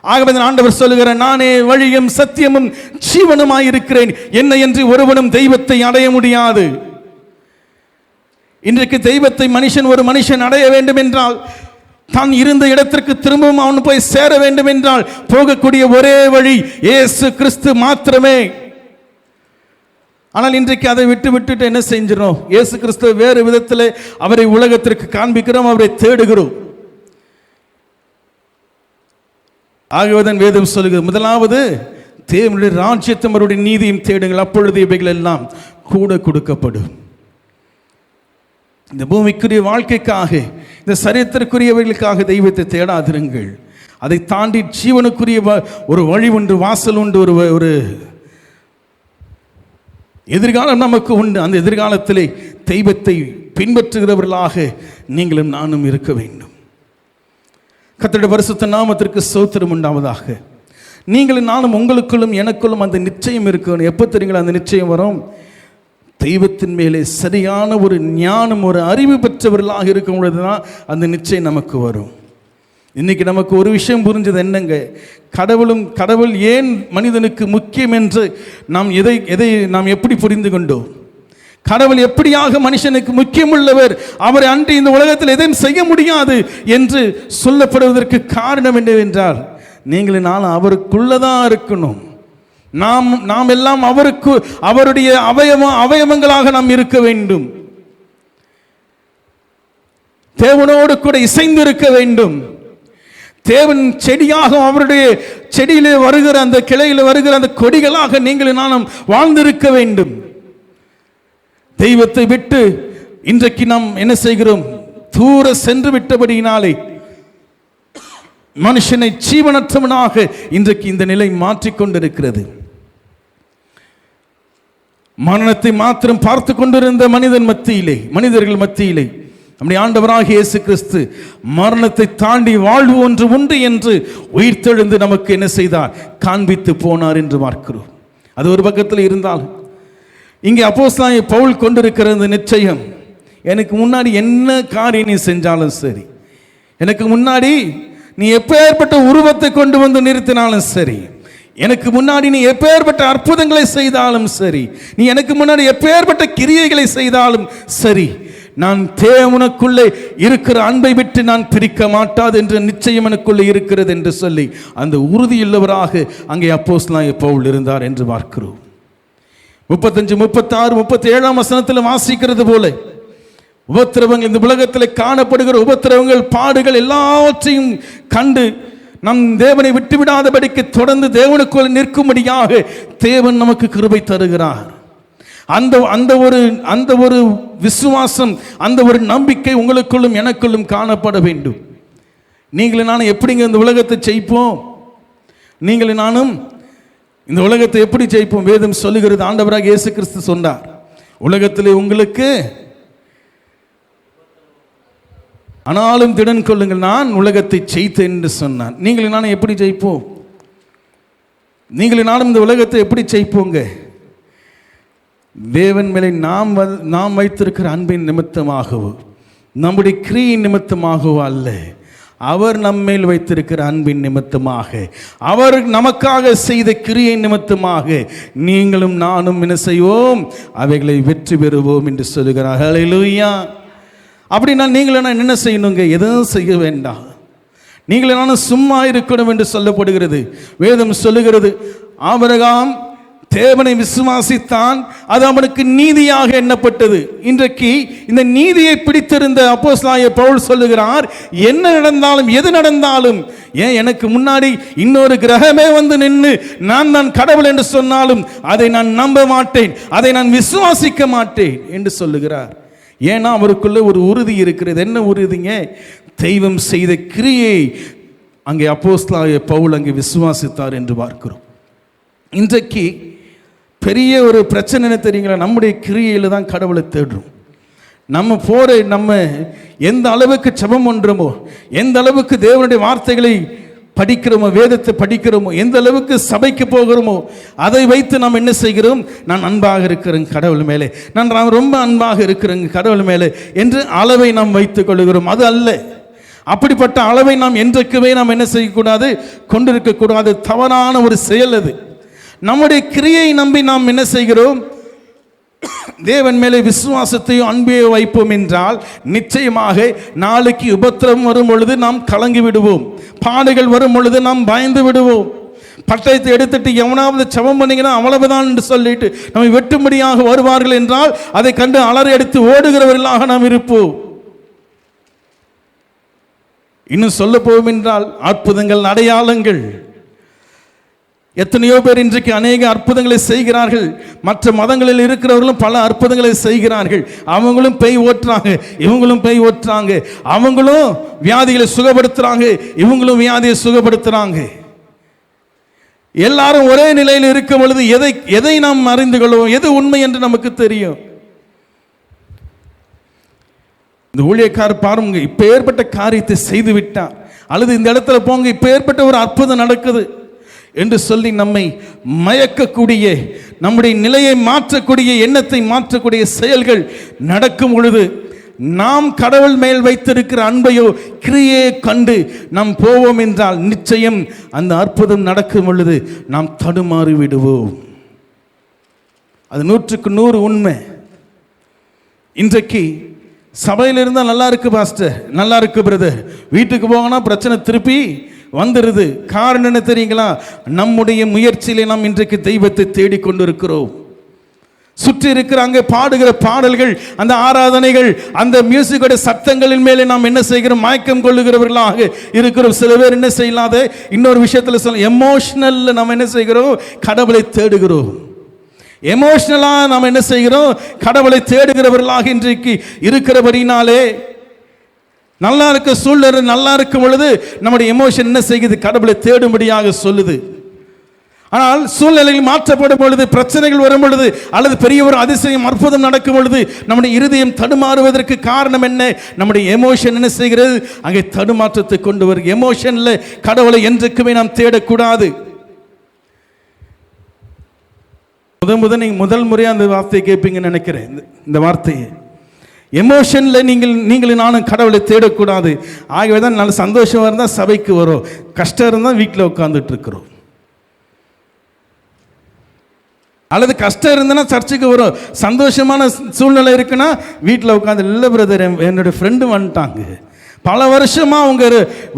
ஆகவே ஆண்டவர் சொல்லுகிறார், நானே வழியும் சத்தியமும் ஜீவனுமாய் இருக்கிறேன், என்னையன்றி ஒருவனும் தெய்வத்தை அடைய முடியாது. இன்றைக்கு தெய்வத்தை ஒரு மனுஷன் அடைய வேண்டும் என்றால், தான் இருந்த இடத்திற்கு திரும்பவும் அவன் போய் சேர வேண்டும் என்றால் போகக்கூடிய ஒரே வழி இயேசு கிறிஸ்து மாத்திரமே. ஆனால் இன்றைக்கு அதை விட்டுட்டு என்ன செஞ்சிடும், இயேசு கிறிஸ்துவை வேறு விதத்தில் அவரை உலகத்திற்கு காண்பிக்கிறோம், அவரை தேடுகிறோம். ஆகவேதான் வேதம் சொல்லுகிறது, முதலாவது தேவனுடைய ராஜ்யத்தையும் அவருடைய நீதியும் தேடுங்கள், அப்பொழுது இவைகள் எல்லாம் கூட கொடுக்கப்படும். இந்த பூமிக்குரிய வாழ்க்கைக்காக, இந்த சரீரத்திற்குரியவர்களுக்காக தெய்வத்தை தேடாதிருங்கள். அதை தாண்டி ஜீவனுக்குரிய ஒரு வழி உண்டு, வாசல் உண்டு, ஒரு எதிர்காலம் நமக்கு உண்டு. அந்த எதிர்காலத்திலே தெய்வத்தை பின்பற்றுகிறவர்களாக நீங்களும் நானும் இருக்க வேண்டும். கர்த்தருடைய பரிசுத்த நாமத்திற்கு ஸ்தோத்திரம் உண்டாவதாக. நீங்களும் நானும் உங்களுக்குள்ளும் எனக்குள்ளும் அந்த நிச்சயம் இருக்கணும். எப்போ தெரியுங்களா அந்த நிச்சயம் வரும்? தெய்வத்தின் மேலே சரியான ஒரு ஞானம், ஒரு அறிவு பெற்றவர்களாக இருக்கும் பொழுது தான் அந்த நிச்சயம் நமக்கு வரும். இன்னைக்கு நமக்கு ஒரு விஷயம் புரிஞ்சது என்னங்க, கடவுள் ஏன் மனிதனுக்கு முக்கியம் என்று எதை நாம் எப்படி புரிந்து கொண்டோம்? கடவுள் எப்படியாக மனுஷனுக்கு முக்கியமுள்ளவர், அவரை அன்றி இந்த உலகத்தில் எதையும் செய்ய முடியாது என்று சொல்லப்படுவதற்கு காரணம் என்னவென்றால், நீங்களும் நானும் அவருக்குள்ளதான் இருக்கணும். நாம் எல்லாம் அவருடைய அவயவங்களாக நாம் இருக்க வேண்டும். தேவனோடு கூட இசைந்து இருக்க வேண்டும். தேவன் செடியாக அவருடைய செடியிலே வருகிற அந்த கிளையில வருகிற அந்த கொடிகளாக நீங்களும் நானும் வாழ்ந்திருக்க வேண்டும். தெய்வத்தை விட்டு இன்றைக்கு நாம் என்ன செய்கிறோம், தூர சென்று விட்டபடியினாலே மனுஷனை ஜீவனற்றவனாக இன்றைக்கு இந்த நிலை மாற்றிக்கொண்டிருக்கிறது. மரணத்தை மாத்திரம் பார்த்து கொண்டிருந்த மனிதர்கள் மத்தியிலே நம்முடைய ஆண்டவராகிய இயேசு கிறிஸ்து மரணத்தை தாண்டி வாழ்வு ஒன்று உண்டு என்று உயிர்த்தெழுந்து நமக்கு என்ன செய்தார், காண்பித்து போனார் என்று பார்க்கிறோம். அது ஒரு பக்கத்தில் இருந்தால், இங்கே அப்போஸ்தலனாகிய பவுல் கொண்டிருக்கிற இந்த நிச்சயம், எனக்கு முன்னாடி என்ன காரியம் நீ செஞ்சாலும் சரி, எனக்கு முன்னாடி நீ எப்பேற்பட்ட உருவத்தை கொண்டு வந்து நிறுத்தினாலும் சரி, எனக்கு முன்னாடி நீ எப்பேற்பட்ட அற்புதங்களை செய்தாலும் சரி, நீ எனக்கு முன்னாடி எப்பேற்பட்ட கிரியைகளை செய்தாலும் சரி, நான் தேவனுக்குள்ளே இருக்கிற அன்பை விட்டு நான் பிரிக்க மாட்டாது என்ற நிச்சயம் எனக்குள்ளே இருக்கிறது என்று சொல்லி அந்த உறுதியுள்ளவராக அங்கே அப்போஸ்தலனாகிய பவுல் இருந்தார் என்று பார்க்கிறோம். 35, 36, 37 வசனத்தில் வாசிக்கிறது போல உபத்திரவங்கள், இந்த உலகத்தில் காணப்படுகிற உபத்திரவங்கள், பாடுகள் எல்லாவற்றையும் கண்டு நம் தேவனை விட்டுவிடாதபடிக்கு தொடர்ந்து தேவனுக்குள் நிற்கும்படியாக தேவன் நமக்கு கிருபை தருகிறார். அந்த ஒரு விசுவாசம், அந்த ஒரு நம்பிக்கை உங்களுக்குள்ளும் எனக்குள்ளும் காணப்பட வேண்டும். நீங்களும் நானும் எப்படிங்க இந்த உலகத்தை ஜெயிப்போம்? நீங்களும் நானும் இந்த உலகத்தை எப்படி ஜெயிப்போம்? வேதம் சொல்லுகிறது, ஆண்டவராக இயேசு கிறிஸ்து சொன்னார், உலகத்திலே உங்களுக்கு ஆனாலும் திடன் கொள்ளுங்கள், நான் உலகத்தை ஜெயித்தேன் என்று சொன்னான். நீங்களும் நானும் எப்படி ஜெயிப்போம்? நீங்களும் நானும் இந்த உலகத்தை எப்படி ஜெயிப்போங்க? தேவன் மேலே நாம் வைத்திருக்கிற அன்பின் நிமித்தமாகவோ நம்முடைய கிரியின் நிமித்தமாகவோ அல்ல, அவர் நம்மேல் வைத்திருக்கிற அன்பின் நிமித்தமாக, அவர் நமக்காக செய்த கிரியை நிமித்தமாக நீங்களும் நானும் என்ன செய்வோம்? அவைகளை வெற்றி பெறுவோம் என்று சொல்லுகிறார். ஹல்லேலூயா. அப்படின்னா நீங்களும் நான் என்ன செய்யணுங்க? எதுவும் செய்ய வேண்டாம், நீங்களும் நானும் சும்மா இருக்கணும் என்று சொல்லப்படுகிறது. வேதம் சொல்லுகிறது, ஆபிரகாம் தேவனை விசுவாசித்தான், அது அவனுக்கு நீதியாக எண்ணப்பட்டது. இன்றைக்கு இந்த நீதியை பிடித்திருந்த அப்போஸ்தலனாகிய பவுல் சொல்லுகிறார், என்ன நடந்தாலும் எது நடந்தாலும், ஏன் எனக்கு முன்னாடி இன்னொரு கிரகமே வந்து நின்று நான் கடவுள் என்று சொன்னாலும் அதை நான் நம்ப மாட்டேன், அதை நான் விசுவாசிக்க மாட்டேன் என்று சொல்லுகிறார். ஏன்னா அவருக்குள்ள ஒரு உறுதி இருக்கிறது. என்ன உறுதிங்க? தெய்வம் செய்த கிரியை அங்கே அப்போஸ்தலனாகிய பவுல் அங்கே விசுவாசித்தார் என்று பார்க்கிறோம். இன்றைக்கு பெரிய ஒரு பிரச்சனை என்ன தெரியுங்களா? நம்முடைய கிரியையில் தான் கடவுளை தேடுறோம். நம்ம எந்த அளவுக்கு ஜெபம் பண்றோமோ, எந்த அளவுக்கு தேவனுடைய வார்த்தைகளை படிக்கிறோமோ, வேதத்தை படிக்கிறோமோ, எந்த அளவுக்கு சபைக்கு போகிறோமோ, அதை வைத்து நாம் என்ன செய்கிறோம்? நான் அன்பாக இருக்கிறேங்க கடவுள் மேலே, நான் ரொம்ப அன்பாக இருக்கிறேங்க கடவுள் மேலே என்று அளவை நாம் வைத்துக் கொள்கிறோம். அது அல்ல. அப்படிப்பட்ட அளவை நாம் என்றைக்குமே நாம் என்ன செய்யக்கூடாது? கொண்டிருக்கக்கூடாது. தவறான ஒரு செயல் அது. நம்முடைய கிரியை நம்பி நாம் என்ன செய்கிறோம்? தேவன் மேலே விசுவாசத்தையும் அன்பையும் வைப்போம் என்றால் நிச்சயமாக நாளைக்கு உபத்திரம் வரும் பொழுது நாம் கலங்கி விடுவோம், பாடுகள் வரும் பொழுது நாம் பயந்து விடுவோம். பட்டயத்தை எடுத்துட்டு எவனாவது ஜெபம் பண்ணீங்கன்னா அவ்வளவுதான் என்று சொல்லிட்டு நம்மை வெட்டும்படியாக வருவார்கள் என்றால் அதை கண்டு அலறி எடுத்து ஓடுகிறவர்களாக நாம் இருப்போம். இன்னும் சொல்ல போவோம் என்றால் அற்புதங்கள், அடையாளங்கள், எத்தனையோ பேர் இன்றைக்கு அநேக அற்புதங்களை செய்கிறார்கள். மற்ற மதங்களில் இருக்கிறவர்களும் பல அற்புதங்களை செய்கிறார்கள். அவங்களும் பேய் ஓட்டுறாங்க, இவங்களும் பேய் ஓட்டுறாங்க. அவங்களும் வியாதிகளை சுகப்படுத்துறாங்க, இவங்களும் வியாதியை சுகப்படுத்துறாங்க. எல்லாரும் ஒரே நிலையில் இருக்கும் பொழுது எதை நாம் அறிந்து கொள்வோம்? எது உண்மை என்று நமக்கு தெரியும்? இந்த ஊழியக்காரர் பாருங்க, இப்ப ஏற்பட்ட காரியத்தை செய்து விட்டார், அல்லது இந்த இடத்துல போங்க இப்ப ஏற்பட்ட ஒரு அற்புதம் நடக்குது என்று சொல்லி நம்மை மயக்கக்கூடிய, நம்முடைய நிலையை மாற்றக்கூடிய, எண்ணத்தை மாற்றக்கூடிய செயல்கள் நடக்கும் பொழுது நாம் கடவுள் மேல் வைத்திருக்கிற அன்பையோ கிரியை கண்டு நாம் போவோம் என்றால் நிச்சயம் அந்த அற்புதம் நடக்கும் பொழுது நாம் தடுமாறி விடுவோம். அது 100க்கு 100 உண்மை. இன்றைக்கு சபையில் இருந்தால் நல்லா இருக்கு பாஸ்டர், நல்லா இருக்கு பிரதர், வீட்டுக்கு போகனா பிரச்சனை திருப்பி வந்துடுது. காரணம் என்ன தெரியுங்களா? நம்முடைய முயற்சியிலே நாம் இன்றைக்கு தெய்வத்தை தேடிக்கொண்டு இருக்கிறோம். சுற்றி இருக்கிற அங்கே பாடுகிற பாடல்கள், அந்த ஆராதனைகள், அந்த மியூசிக்கோட சத்தங்களின் மேலே நாம் என்ன செய்கிறோம்? மயக்கம் கொள்ளுகிறவர்களாக இருக்கிறோம். சில பேர் என்ன செய்யலாத இன்னொரு விஷயத்தில் சொல்ல, எமோஷனல் நம்ம என்ன செய்கிறோம்? கடவுளை தேடுகிறோம். எமோஷனலா நாம் என்ன செய்கிறோம்? கடவுளை தேடுகிறவர்களாக இன்றைக்கு இருக்கிறபடினாலே நல்லா இருக்க சூழ்நிலை நல்லா இருக்கும் பொழுது நம்முடைய எமோஷன் என்ன செய்கிறது? கடவுளை தேடும்படியாக சொல்லுது. ஆனால் சூழ்நிலையில் மாற்றப்படும் பொழுது, பிரச்சனைகள் வரும் பொழுது, அல்லது பெரிய ஒரு அதிசயம் அற்புதம் நடக்கும் பொழுது நம்முடைய இருதயம் தடுமாறுவதற்கு காரணம் என்ன? நம்முடைய எமோஷன் என்ன செய்கிறது? அங்கே தடுமாற்றத்தை கொண்டு வருகிறது. எமோஷன்ல கடவுளை என்றைக்குமே நாம் தேடக்கூடாது. முதல் முறையாக அந்த வார்த்தையை கேட்பீங்கன்னு நினைக்கிறேன். இந்த வார்த்தையை எமோஷன்ல நீங்களும் நானும் கடவுளை தேடக்கூடாது. ஆகவே தான் நல்ல சந்தோஷம் இருந்தால் சபைக்கு வரும், கஷ்டம் இருந்தால் வீட்டில் உட்காந்துட்டு இருக்கிறோம். அல்லது கஷ்டம் இருந்ததுன்னா சர்ச்சுக்கு வரும், சந்தோஷமான சூழ்நிலை இருக்குன்னா வீட்டில் உட்காந்து, இல்லை பிரதர் என்னோடய ஃப்ரெண்டு வந்துட்டாங்க, பல வருஷமாக அவங்க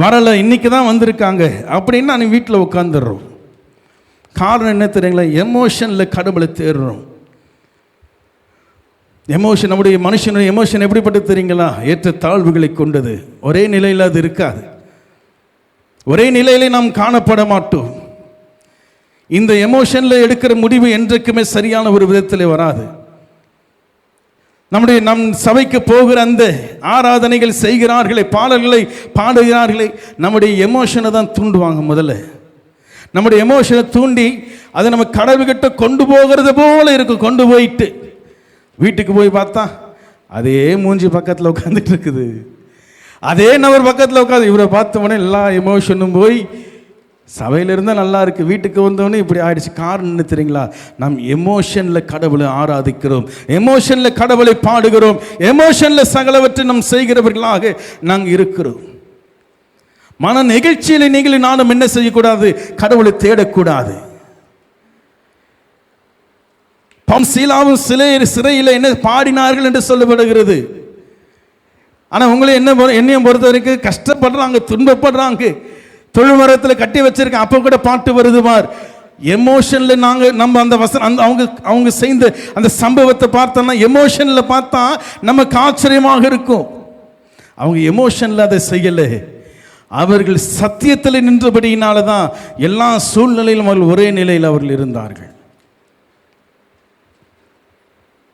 வரலை, இன்னைக்கு தான் வந்திருக்காங்க அப்படின்னு நான் வீட்டில் உட்காந்துடுறோம். காரணம் என்ன தெரியுங்களா? எமோஷனில் கடவுளை தேடுறோம். எமோஷன், நம்முடைய மனுஷனுடைய எமோஷன் எப்படிப்பட்டது தெரியுங்களா? ஏற்ற தாழ்வுகளை கொண்டது. ஒரே நிலையில் அது இருக்காது, ஒரே நிலையிலே நாம் காணப்பட மாட்டோம். இந்த எமோஷனில் எடுக்கிற முடிவு என்றைக்குமே சரியான ஒரு விதத்தில் வராது. நம் சபைக்கு போகிற அந்த ஆராதனைகள் செய்கிறார்களே, பாடல்களை பாடுகிறார்களே, நம்முடைய எமோஷனை தான் தூண்டுவாங்க. முதல்ல நம்முடைய எமோஷனை தூண்டி அதை நம்ம கடவுள்கிட்ட கொண்டு போகிறது போல இருக்கும். கொண்டு போயிட்டு வீட்டுக்கு போய் பார்த்தா அதே மூஞ்சி பக்கத்தில் உட்காந்துட்டு இருக்குது, அதே நபர் பக்கத்தில் உட்காந்து. இவரை பார்த்தவொடனே எல்லா எமோஷனும் போய் சபையில் இருந்தால் நல்லா இருக்குது, வீட்டுக்கு வந்தோடனே இப்படி ஆயிடுச்சு. காரணம் என்ன தெரியுங்களா? நாம் எமோஷனில் கடவுளை ஆராதிக்கிறோம், எமோஷனில் கடவுளை பாடுகிறோம், எமோஷனில் சகலவற்றை நாம் செய்கிறவர்களாக நாங்கள் இருக்கிறோம். மன நெகிழ்ச்சியில் நீங்கள் நானும் என்ன செய்யக்கூடாது? கடவுளை தேடக்கூடாது. சீலாவும் சிறையில் என்ன பாடினார்கள் என்று சொல்லப்படுகிறது. ஆனால் உங்களை என்னையும் பொறுத்த வரைக்கும் கஷ்டப்படுறாங்க, துன்பப்படுறாங்க, தொழுமரத்தில் கட்டி வச்சிருக்கேன், அப்போ கூட பாட்டு வருது பார். எமோஷனில் நம்ம அந்த அவங்க செய்த அந்த சம்பவத்தை பார்த்தோம்னா, எமோஷனில் பார்த்தா நமக்கு ஆச்சரியமாக இருக்கும். அவங்க எமோஷனில் அதை செய்யலை, அவர்கள் சத்தியத்தில் நின்றபடியினால தான் எல்லா சூழ்நிலையிலும் அவர்கள் ஒரே நிலையில் அவர்கள் இருந்தார்கள்.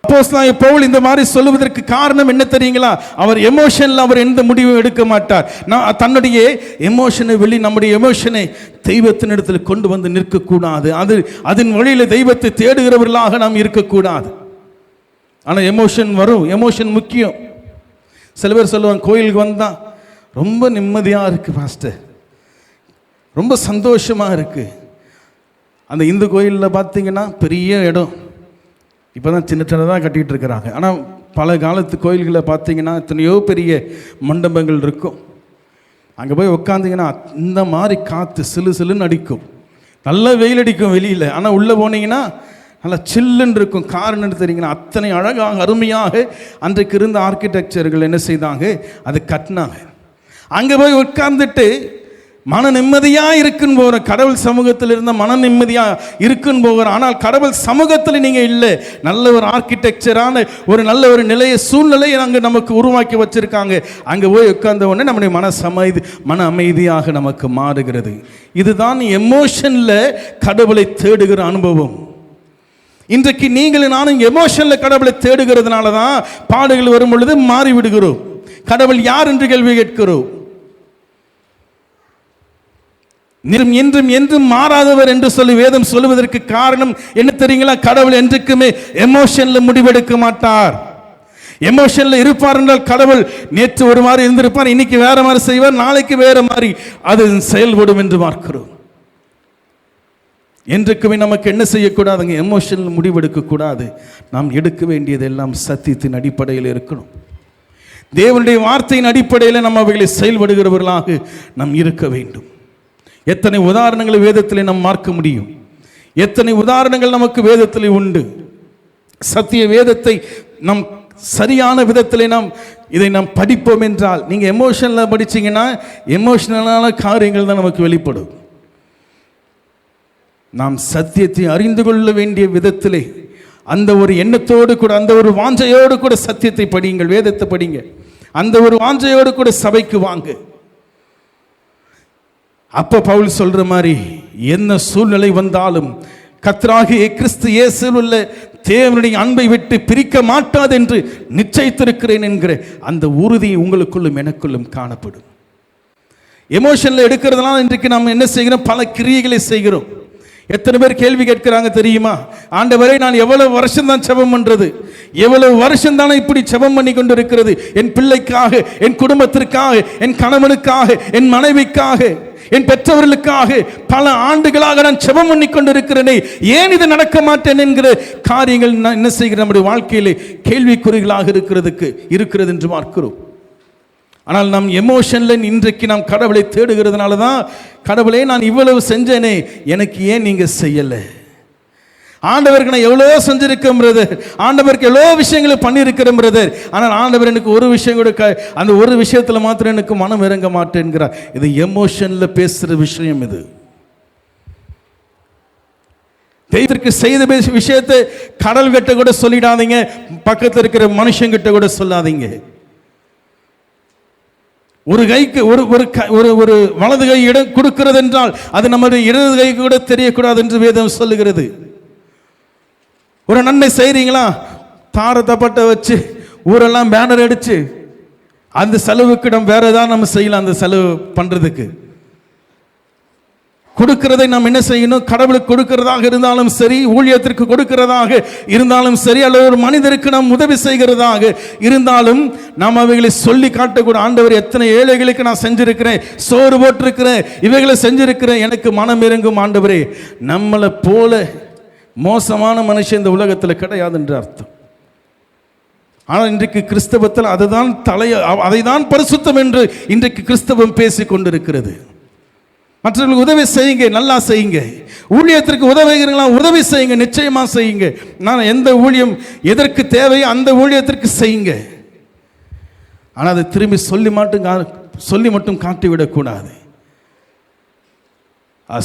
அப்போஸ்தலனாகிய பவுல் இந்த மாதிரி சொல்லுவதற்கு காரணம் என்ன தெரியுங்களா? அவர் எமோஷனில் அவர் எந்த முடிவும் எடுக்க மாட்டார். தன்னுடைய எமோஷனை நம்முடைய எமோஷனை தெய்வத்தின் இடத்துல கொண்டு வந்து நிற்கக்கூடாது. அதன் வழியில் தெய்வத்தை தேடுகிறவர்களாக நாம் இருக்கக்கூடாது. ஆனால் எமோஷன் வரும், எமோஷன் முக்கியம். சில பேர் சொல்லுவாங்க, கோயிலுக்கு வந்தா ரொம்ப நிம்மதியாக இருக்கு பாஸ்டர், ரொம்ப சந்தோஷமாக இருக்கு. அந்த இந்து கோயிலில் பார்த்தீங்கன்னா பெரிய இடம், இப்போ தான் சின்ன சின்னதாக கட்டிகிட்டு இருக்கிறாங்க. ஆனால் பல காலத்து கோயில்களை பார்த்தீங்கன்னா எத்தனையோ பெரிய மண்டபங்கள் இருக்கும். அங்கே போய் உட்காந்திங்கன்னா இந்த மாதிரி காற்று சிலு சிலுன்னு அடிக்கும், நல்ல வெயில் அடிக்கும் வெளியில். ஆனால் உள்ளே போனீங்கன்னா நல்லா சில்லுன்னு இருக்கும். காரணம் தெரியுங்கன்னா, அத்தனை அழகாக அருமையாக அன்றைக்கு இருந்த ஆர்கிடெக்சர்கள் என்ன செய்தாங்க, அதை கட்டினாங்க. அங்கே போய் உட்கார்ந்துட்டு மன நிம்மதியாக இருக்குன்னு போகிற, கடவுள் சமூகத்தில் இருந்த மன நிம்மதியாக இருக்குன்னு போகிற. ஆனால் கடவுள் சமூகத்தில் நீங்கள் இல்லை. நல்ல ஒரு ஆர்கிடெக்சரான ஒரு நல்ல ஒரு நிலையை சூழ்நிலையை அங்கே நமக்கு உருவாக்கி வச்சுருக்காங்க. அங்கே போய் உட்கார்ந்த உடனே நம்முடைய மன அமைதியாக நமக்கு மாறுகிறது. இதுதான் எமோஷனில் கடவுளை தேடுகிற அனுபவம். இன்றைக்கு நீங்களும் நானும் எமோஷனில் கடவுளை தேடுகிறதுனால தான் பாடுகள் வரும் பொழுது மாறிவிடுகிறோம். கடவுள் யார் என்று கேள்வி கேட்கிறோம். என்றும் என்றும் மாறாதவர் என்று சொல்லி வேதம் சொல்லுவதற்கு காரணம் என்ன தெரியுங்களா? கடவுள் என்றுக்குமே எமோஷன்ல முடிவெடுக்க மாட்டார். எமோஷன்ல இருப்பார் என்றால் கடவுள் நேற்று ஒரு மாதிரி இருந்திருப்பார், இன்னைக்கு வேற மாதிரி செய்வார், நாளைக்கு வேற மாதிரி அது செயல்படும் என்று பார்க்கிறோம். என்றுக்குமே நமக்கு என்ன செய்யக்கூடாதுங்க? எமோஷனல் முடிவெடுக்க கூடாது. நாம் எடுக்க வேண்டியதெல்லாம் சத்தியத்தின் அடிப்படையில் இருக்கணும். தேவனுடைய வார்த்தையின் அடிப்படையில் நம்ம அவைகளை செயல்படுகிறவர்களாக நாம் இருக்க வேண்டும். எத்தனை உதாரணங்களை வேதத்திலே நாம் பார்க்க முடியும், எத்தனை உதாரணங்கள் நமக்கு வேதத்திலே உண்டு. சத்திய வேதத்தை நம் சரியான விதத்திலே இதை நாம் படிப்போம் என்றால், நீங்கள் எமோஷனலாக படிச்சீங்கன்னா எமோஷனலான காரியங்கள் தான் நமக்கு வெளிப்படும். நாம் சத்தியத்தை அறிந்து கொள்ள வேண்டிய விதத்திலே அந்த ஒரு எண்ணத்தோடு கூட, அந்த ஒரு வாஞ்சையோடு கூட சத்தியத்தை படியுங்கள், வேதத்தை படிங்க. அந்த ஒரு வாஞ்சையோடு கூட சபைக்கு வாங்க. அப்ப பவுல் சொல்ற மாதிரி, என்ன சூழ்நிலை வந்தாலும் கர்த்தராகிய கிறிஸ்து இயேசுவில் உள்ள தேவனுடைய அன்பை விட்டு பிரிக்க மாட்டாது என்று நிச்சயித்திருக்கிறேன் என்கிற அந்த உறுதி உங்களுக்குள்ளும் எனக்குள்ளும் காணப்படும். எமோஷன்ல எடுக்கிறதுனால இன்றைக்கு நாம் என்ன செய்கிறோம்? பல கிரியைகளை செய்கிறோம். எத்தனை பேர் கேள்வி கேட்கிறாங்க தெரியுமா? ஆண்டவரே, நான் எவ்வளவு வருஷம் தான் ஜெபம் பண்றது, எவ்வளவு வருஷம் தானே இப்படி ஜெபம் பண்ணி கொண்டு இருக்கிறது, என் பிள்ளைக்காக, என் குடும்பத்திற்காக, என் கணவனுக்காக, என் மனைவிக்காக, என் பெற்றவர்களுக்காக பல ஆண்டுகளாக நான் ஜெபம் பண்ணி கொண்டு இருக்கிறேனே, ஏன் இது நடக்க மாட்டேன் என்கிற காரியங்கள் என்ன செய்கிற நம்முடைய வாழ்க்கையிலே கேள்விக்குறிகளாக இருக்கிறது என்று பார்க்கிறோம். ஆனால் நம் எமோஷன்ல இன்றைக்கு நாம் கடவுளை தேடுகிறதுனால தான், கடவுளே நான் இவ்வளவு செஞ்சேனே, எனக்கு ஏன் நீங்க செய்யலை? ஆண்டவருக்கு நான் எவ்வளோ செஞ்சிருக்கேன் பிரதர், ஆண்டவருக்கு எவ்வளோ விஷயங்களை பண்ணியிருக்கிறேன் பிரதர், ஆனால் ஆண்டவர் எனக்கு ஒரு விஷயம் கூட அந்த ஒரு விஷயத்தில் மாத்திரம் எனக்கு மனம் இறங்க மாட்டேங்கிறார். இது எமோஷனில் பேசுகிற விஷயம். இது தெய்வத்திற்கு செய்த விஷயத்தை கடல் கிட்ட கூட சொல்லிடாதீங்க, பக்கத்தில் இருக்கிற மனுஷங்கிட்ட கூட சொல்லாதீங்க. ஒரு கைக்கு ஒரு வலது கை இடம் கொடுக்கிறது என்றால் அது நம்முடைய இடது கைக்கு கூட தெரியக்கூடாது என்று வேதம் சொல்லுகிறது. ஒரு நன்மை செய்கிறீங்களா, தார தப்பட்டை வச்சு ஊரெல்லாம் பேனர் அடிச்சு அந்த செலவுக்கு நம்ம வேற ஏதாவது நம்ம செய்யலாம். அந்த செலவு பண்றதுக்கு கொடுக்கிறதை நாம் என்ன செய்யணும்? கடவுளுக்கு கொடுக்கிறதாக இருந்தாலும் சரி, ஊழியத்திற்கு கொடுக்கிறதாக இருந்தாலும் சரி, அல்லது ஒரு மனிதருக்கு நாம் உதவி செய்கிறதாக இருந்தாலும் நாம் அவைகளை சொல்லி காட்டக்கூட. ஆண்டவர், எத்தனை ஏழைகளுக்கு நான் செஞ்சிருக்கிறேன், சோறு போட்டிருக்கிறேன், இவைகளை செஞ்சிருக்கிறேன், எனக்கு மனம் இறங்கும் ஆண்டவரே. நம்மளை போல மோசமான மனுஷன் இந்த உலகத்தில் கிடையாது என்று அர்த்தம். ஆனால் இன்றைக்கு கிறிஸ்தவத்தில் அதுதான் அதைதான் பரிசுத்தம் என்று இன்றைக்கு கிறிஸ்தவம் பேசிக் கொண்டிருக்கிறது. மற்றவர்களுக்கு உதவி செய்யுங்க, நல்லா செய்யுங்க. ஊழியத்திற்கு உதவுகிறீங்களா, உதவி செய்யுங்க, நிச்சயமா செய்யுங்க. நான் எந்த ஊழியம் எதற்கு தேவையோ அந்த ஊழியத்திற்கு செய்யுங்க. ஆனால் அதை திரும்பி சொல்லி மட்டும் காட்டிவிடக்கூடாது.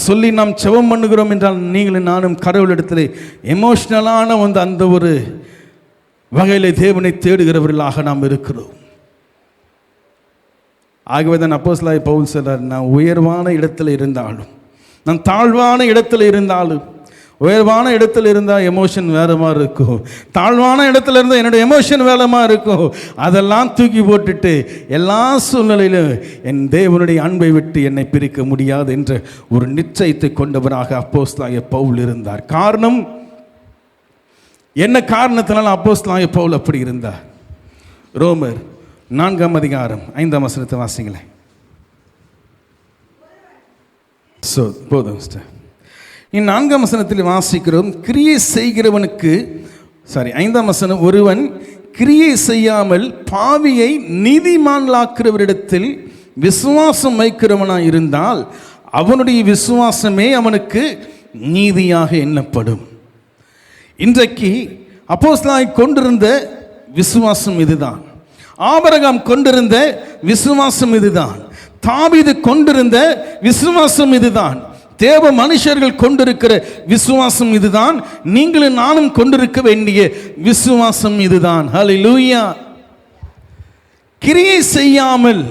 சொல்லி நாம் செபம் பண்ணுகிறோம் என்றால் நீங்களும் நானும் கடவுளிடத்தில் எமோஷனலான அந்த ஒரு வகையில் தேவனை தேடுகிறவர்களாக நாம் இருக்கிறோம். ஆகவே தான் அப்போஸ்தலனாகிய பவுல் சொல்றார், நான் உயர்வான இடத்துல இருந்தாலும், நான் தாழ்வான இடத்துல இருந்தாலும், உயர்வான இடத்துல இருந்தால் எமோஷன் வேற மாதிரி இருக்கும், தாழ்வான இடத்துல இருந்தால் என்னுடைய எமோஷன் வேற மாதிரி இருக்கும். அதெல்லாம் தூக்கி போட்டுட்டு எல்லா சூழ்நிலையிலும் என் தேவனுடைய அன்பை விட்டு என்னை பிரிக்க முடியாது என்ற ஒரு நிச்சயத்தை கொண்டவராக அப்போஸ்தலனாகிய பவுல் இருந்தார். காரணம் என்ன? காரணத்தினால அப்போஸ்தலனாகிய பவுல் அப்படி இருந்தார். ரோமர் 4 அதிகாரம் 5 வசனத்தை வாசிங்களேன். போதும். 4 வசனத்தில் வாசிக்கிறோம், கிரியை செய்கிறவனுக்கு 5 வசனம், ஒருவன் கிரியை செய்யாமல் பாவியை நீதிமான்களாக்குறவரிடத்தில் விசுவாசம் வைக்கிறவனாய் இருந்தால் அவனுடைய விசுவாசமே அவனுக்கு நீதியாக எண்ணப்படும். இன்றைக்கு அப்போஸ்தலனாய் கொண்டிருந்த விசுவாசம் இதுதான். ஆபிரகாம் கொண்டிருந்த விசுவாசம் இதுதான். தாவீது கொண்டிருந்த விசுவாசம் இதுதான். தேவ மனுஷர்கள் கொண்டிருக்கிற விசுவாசம் இதுதான். நீங்களும் நானும் கொண்டிருக்க வேண்டிய விசுவாசம் இதுதான். ஹல்லேலூயா. கிரியை செய்யாமல்,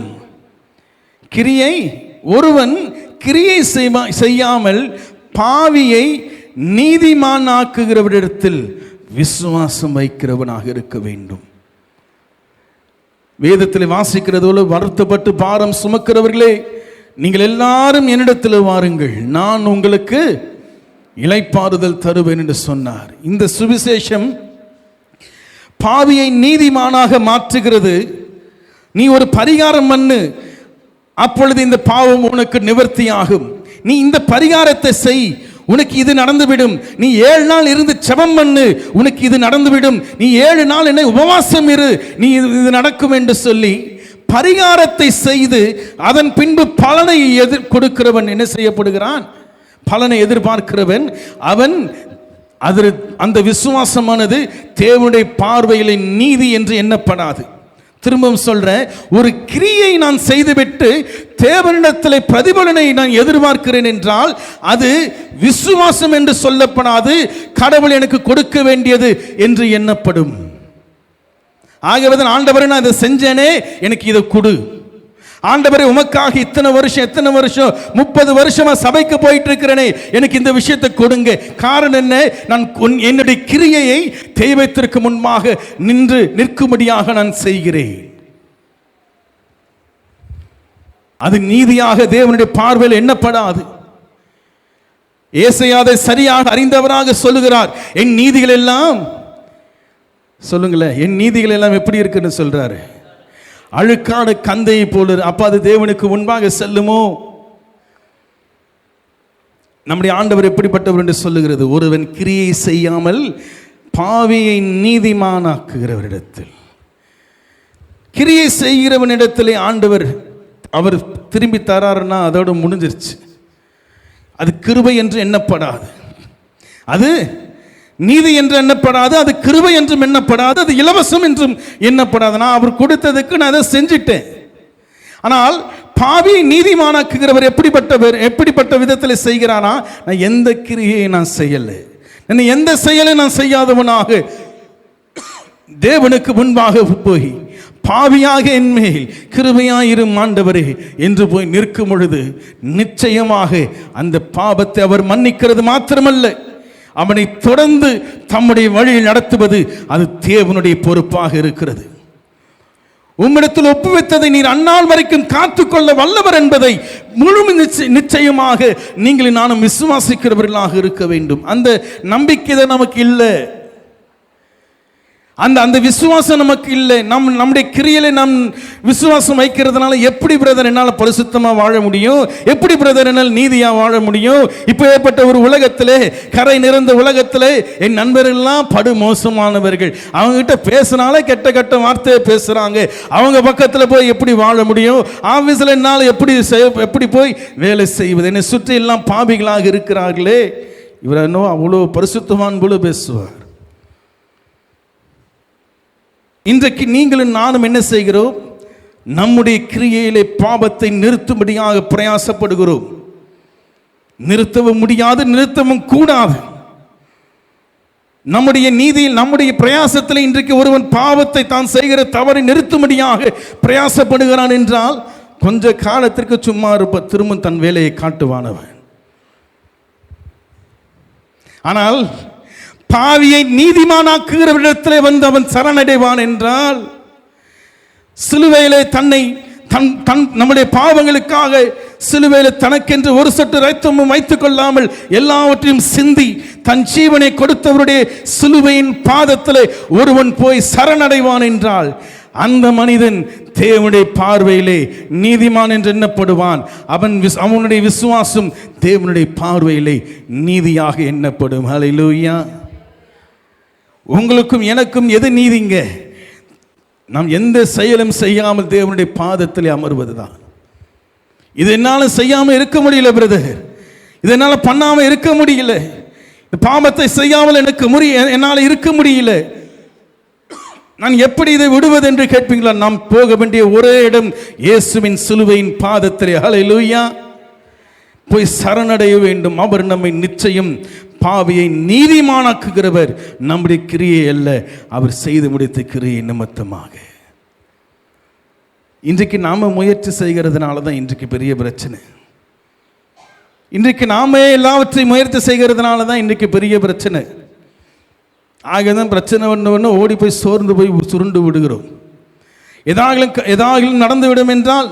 ஒருவன் கிரியை செய்யாமல் பாவியை நீதிமான் ஆக்குகிறவரிடத்தில் விசுவாசம் வைக்கிறவனாக இருக்க வேண்டும். வேதத்தில் வாசிக்கிறது போல, வருத்தப்பட்டு பாரம் சுமக்கிறவர்களே நீங்கள் எல்லாரும் என்னிடத்தில் வாருங்கள், நான் உங்களுக்கு இளைப்பாறுதல் தருவேன் என்று சொன்னார். இந்த சுவிசேஷம் பாவியை நீதிமானாக மாற்றுகிறது. நீ ஒரு பரிகாரம் பண்ணு, அப்பொழுது இந்த பாவம் உனக்கு நிவர்த்தியாகும். நீ இந்த பரிகாரத்தை செய், உனக்கு இது நடந்துவிடும். நீ 7 நாள் இருந்து செபம் பண்ணு, உனக்கு இது நடந்துவிடும். நீ 7 நாள் என்ன உபவாசம் இரு, நீ இது நடக்கும் என்று சொல்லி பரிகாரத்தை செய்து அதன் பின்பு பலனை கொடுக்கிறவன் என்ன செய்யப்படுகிறான்? பலனை எதிர்பார்க்கிறவன் அவன் அந்த விசுவாசமானது தேவனுடைய பார்வையிலே நீதி என்று எண்ணப்படாது. திரும்பவும் சொல்றேன், ஒரு கிரியை நான் செய்துவிட்டு தேவனிடத்தில் பிரதிபலனை நான் எதிர்பார்க்கிறேன் என்றால் அது விசுவாசம் என்று சொல்லப்படாது, கடவுள் எனக்கு கொடுக்க வேண்டியது என்று எண்ணப்படும். ஆகவே தான் ஆண்டவரே, நான் இதை செஞ்சேனே, எனக்கு இதை கொடு. ஆண்டவரே, உமக்காக எத்தனை வருஷம் 30 வருஷமா சபைக்கு போயிட்டு இருக்கிறேனே, எனக்கு இந்த விஷயத்தை கொடுங்க. காரணம் என்ன? நான் என்னுடைய கிரியையை தெய்வத்திற்கு முன்பாக நிற்கும்படியாக நான் செய்கிறேன். அது நீதியாக தேவனுடைய பார்வையில் எண்ணப்படாது. ஏசாயா அதை சரியாக அறிந்தவராக சொல்லுகிறார். என் நீதிகள் எல்லாம், சொல்லுங்களேன், என் நீதிகள் எல்லாம் எப்படி இருக்குன்னு சொல்றாரு? அழுக்கான கந்தையை போல. அப்ப அது தேவனுக்கு முன்பாக செல்லுமோ? நம்முடைய ஆண்டவர் எப்படிப்பட்டவர் என்று சொல்லுகிறது? ஒருவன் கிரியை செய்யாமல் பாவியை நீதிமானாக்குகிறவரிடத்தில். கிரியை செய்கிறவனிடத்திலே ஆண்டவர் அவர் திரும்பி தராருன்னா அதோடு முடிஞ்சிருச்சு. அது கிருபை என்று எண்ணப்படாது. அது நீதி என்று எண்ணப்படாது, அது கிருபை என்றும் எண்ணப்படாது, அது இலவசம் என்றும் எண்ணப்படாது. நான் அவர் கொடுத்ததுக்கு நான் அதை செஞ்சிட்டேன். ஆனால் பாவி நீதிமானாக்குகிறவர் எப்படிப்பட்ட விதத்தில் செய்கிறானா, நான் எந்த கிரியை நான் செய்யலை, எந்த செயலை நான் செய்யாதவனாக தேவனுக்கு முன்பாக போய் பாவியாக என்மேல் கிருபையாயிரும் ஆண்டவரே என்று போய் நிற்கும் பொழுது நிச்சயமாக அந்த பாவத்தை அவர் மன்னிக்கிறது மாத்திரமல்ல, அவனை தொடர்ந்து தம்முடைய வழியில் நடத்துவது அது தேவனுடைய பொறுப்பாக இருக்கிறது. உம்மிடத்தில் ஒப்புவித்ததை நீர் அந்நாள் வரைக்கும் காத்துக்கொள்ள வல்லவர் என்பதை முழு நிச்சயமாக நீங்கள் நானும் விசுவாசிக்கிறவர்களாக இருக்க வேண்டும். அந்த நம்பிக்கை நமக்கு இல்லை, அந்த விசுவாசம் நமக்கு இல்லை. நம்முடைய கிரியையில நம் விசுவாசம் வைக்கிறதுனால எப்படி பிரதர் என்னால் பரிசுத்தமாக வாழ முடியும், எப்படி பிரதர் என்னால் நீதியாக வாழ முடியும்? இப்போ ஏற்பட்ட ஒரு உலகத்திலே, கரை நிறைந்த உலகத்திலே என் நண்பர்கள்லாம் படு மோசமானவர்கள். அவங்ககிட்ட பேசினாலே கெட்ட வார்த்தையை பேசுகிறாங்க. அவங்க பக்கத்தில் போய் எப்படி வாழ முடியும்? ஆஃபீஸில் என்னால் எப்படி போய் வேலை செய்வது? என்னை சுற்றி எல்லாம் பாவிகளாக இருக்கிறார்களே. இவர் என்ன அவ்வளோ பரிசுத்தவான் போல பேசுவார். இன்றைக்கு நீங்களும் நானும் என்ன செய்கிறோம்? நம்முடைய கிரியையிலே பாவத்தை நிறுத்தும்படியாக பிரயாசப்படுகிறோம். நிறுத்தவும் முடியாது, நிறுத்தவும் கூடாது. நம்முடைய நீதியில், நம்முடைய பிரயாசத்தில் இன்றைக்கு ஒருவன் பாவத்தை தான் செய்கிற தவறை நிறுத்தும்படியாக பிரயாசப்படுகிறான் என்றால் கொஞ்ச காலத்திற்கு சும்மா இருப்ப திரும்ப தன் வேலையை காட்டுவானவன். ஆனால் பாவியை நீதிமானாக்குகிறவரிடத்திலே வந்து அவன் சரணடைவான் என்றால், சிலுவையிலே நம்முடைய பாவங்களுக்காக சிலுவையிலே தனக்கென்று ஒரு சொட்டு இரத்தமும் வைத்துக் கொள்ளாமல் எல்லாவற்றையும் சிந்தி தன் ஜீவனை கொடுத்தவருடைய சிலுவையின் பாதத்திலே ஒருவன் போய் சரணடைவான் என்றால் அந்த மனிதன் தேவனுடைய பார்வையிலே நீதிமான் என்று எண்ணப்படுவான். அவனுடைய விசுவாசம் தேவனுடைய பார்வையிலே நீதியாக எண்ணப்படும். ஹல்லேலூயா. உங்களுக்கும் எனக்கும் எது நீதிங்க? நாம் எந்த செயலும் செய்யாமல் தேவனுடைய பாதத்தில் அமர்வது தான். இது என்னால் செய்யாமல் இருக்க முடியல பிரதர், இது என்னால் பண்ணாமல் இருக்க முடியல, பாவத்தை செய்யாமல் என்னால் இருக்க முடியல, நான் எப்படி இதை விடுவது என்று கேட்பீங்களா? நாம் போக வேண்டிய ஒரே இடம் இயேசுவின் சிலுவையின் பாதத்திலே. ஹல்லேலூயா. போய் சரணடைய வேண்டும். அவர் நம்மை நிச்சயம் பாவியை நீதிமானாக்குகிறவர். நம்முடைய கிரியை அல்ல, அவர் செய்து முடித்த கிரியை நிமித்தமாக. இன்றைக்கு நாம முயற்சி செய்கிறதுனால தான் இன்றைக்கு பெரிய பிரச்சனை. இன்றைக்கு நாமே எல்லாவற்றையும் முயற்சி செய்கிறதுனால தான் இன்றைக்கு பெரிய பிரச்சனை. ஆகதான் பிரச்சனை ஒன்று ஓடி போய் சோர்ந்து போய் சுருண்டு விடுகிறோம். ஏதாகிலும் நடந்துவிடும் என்றால்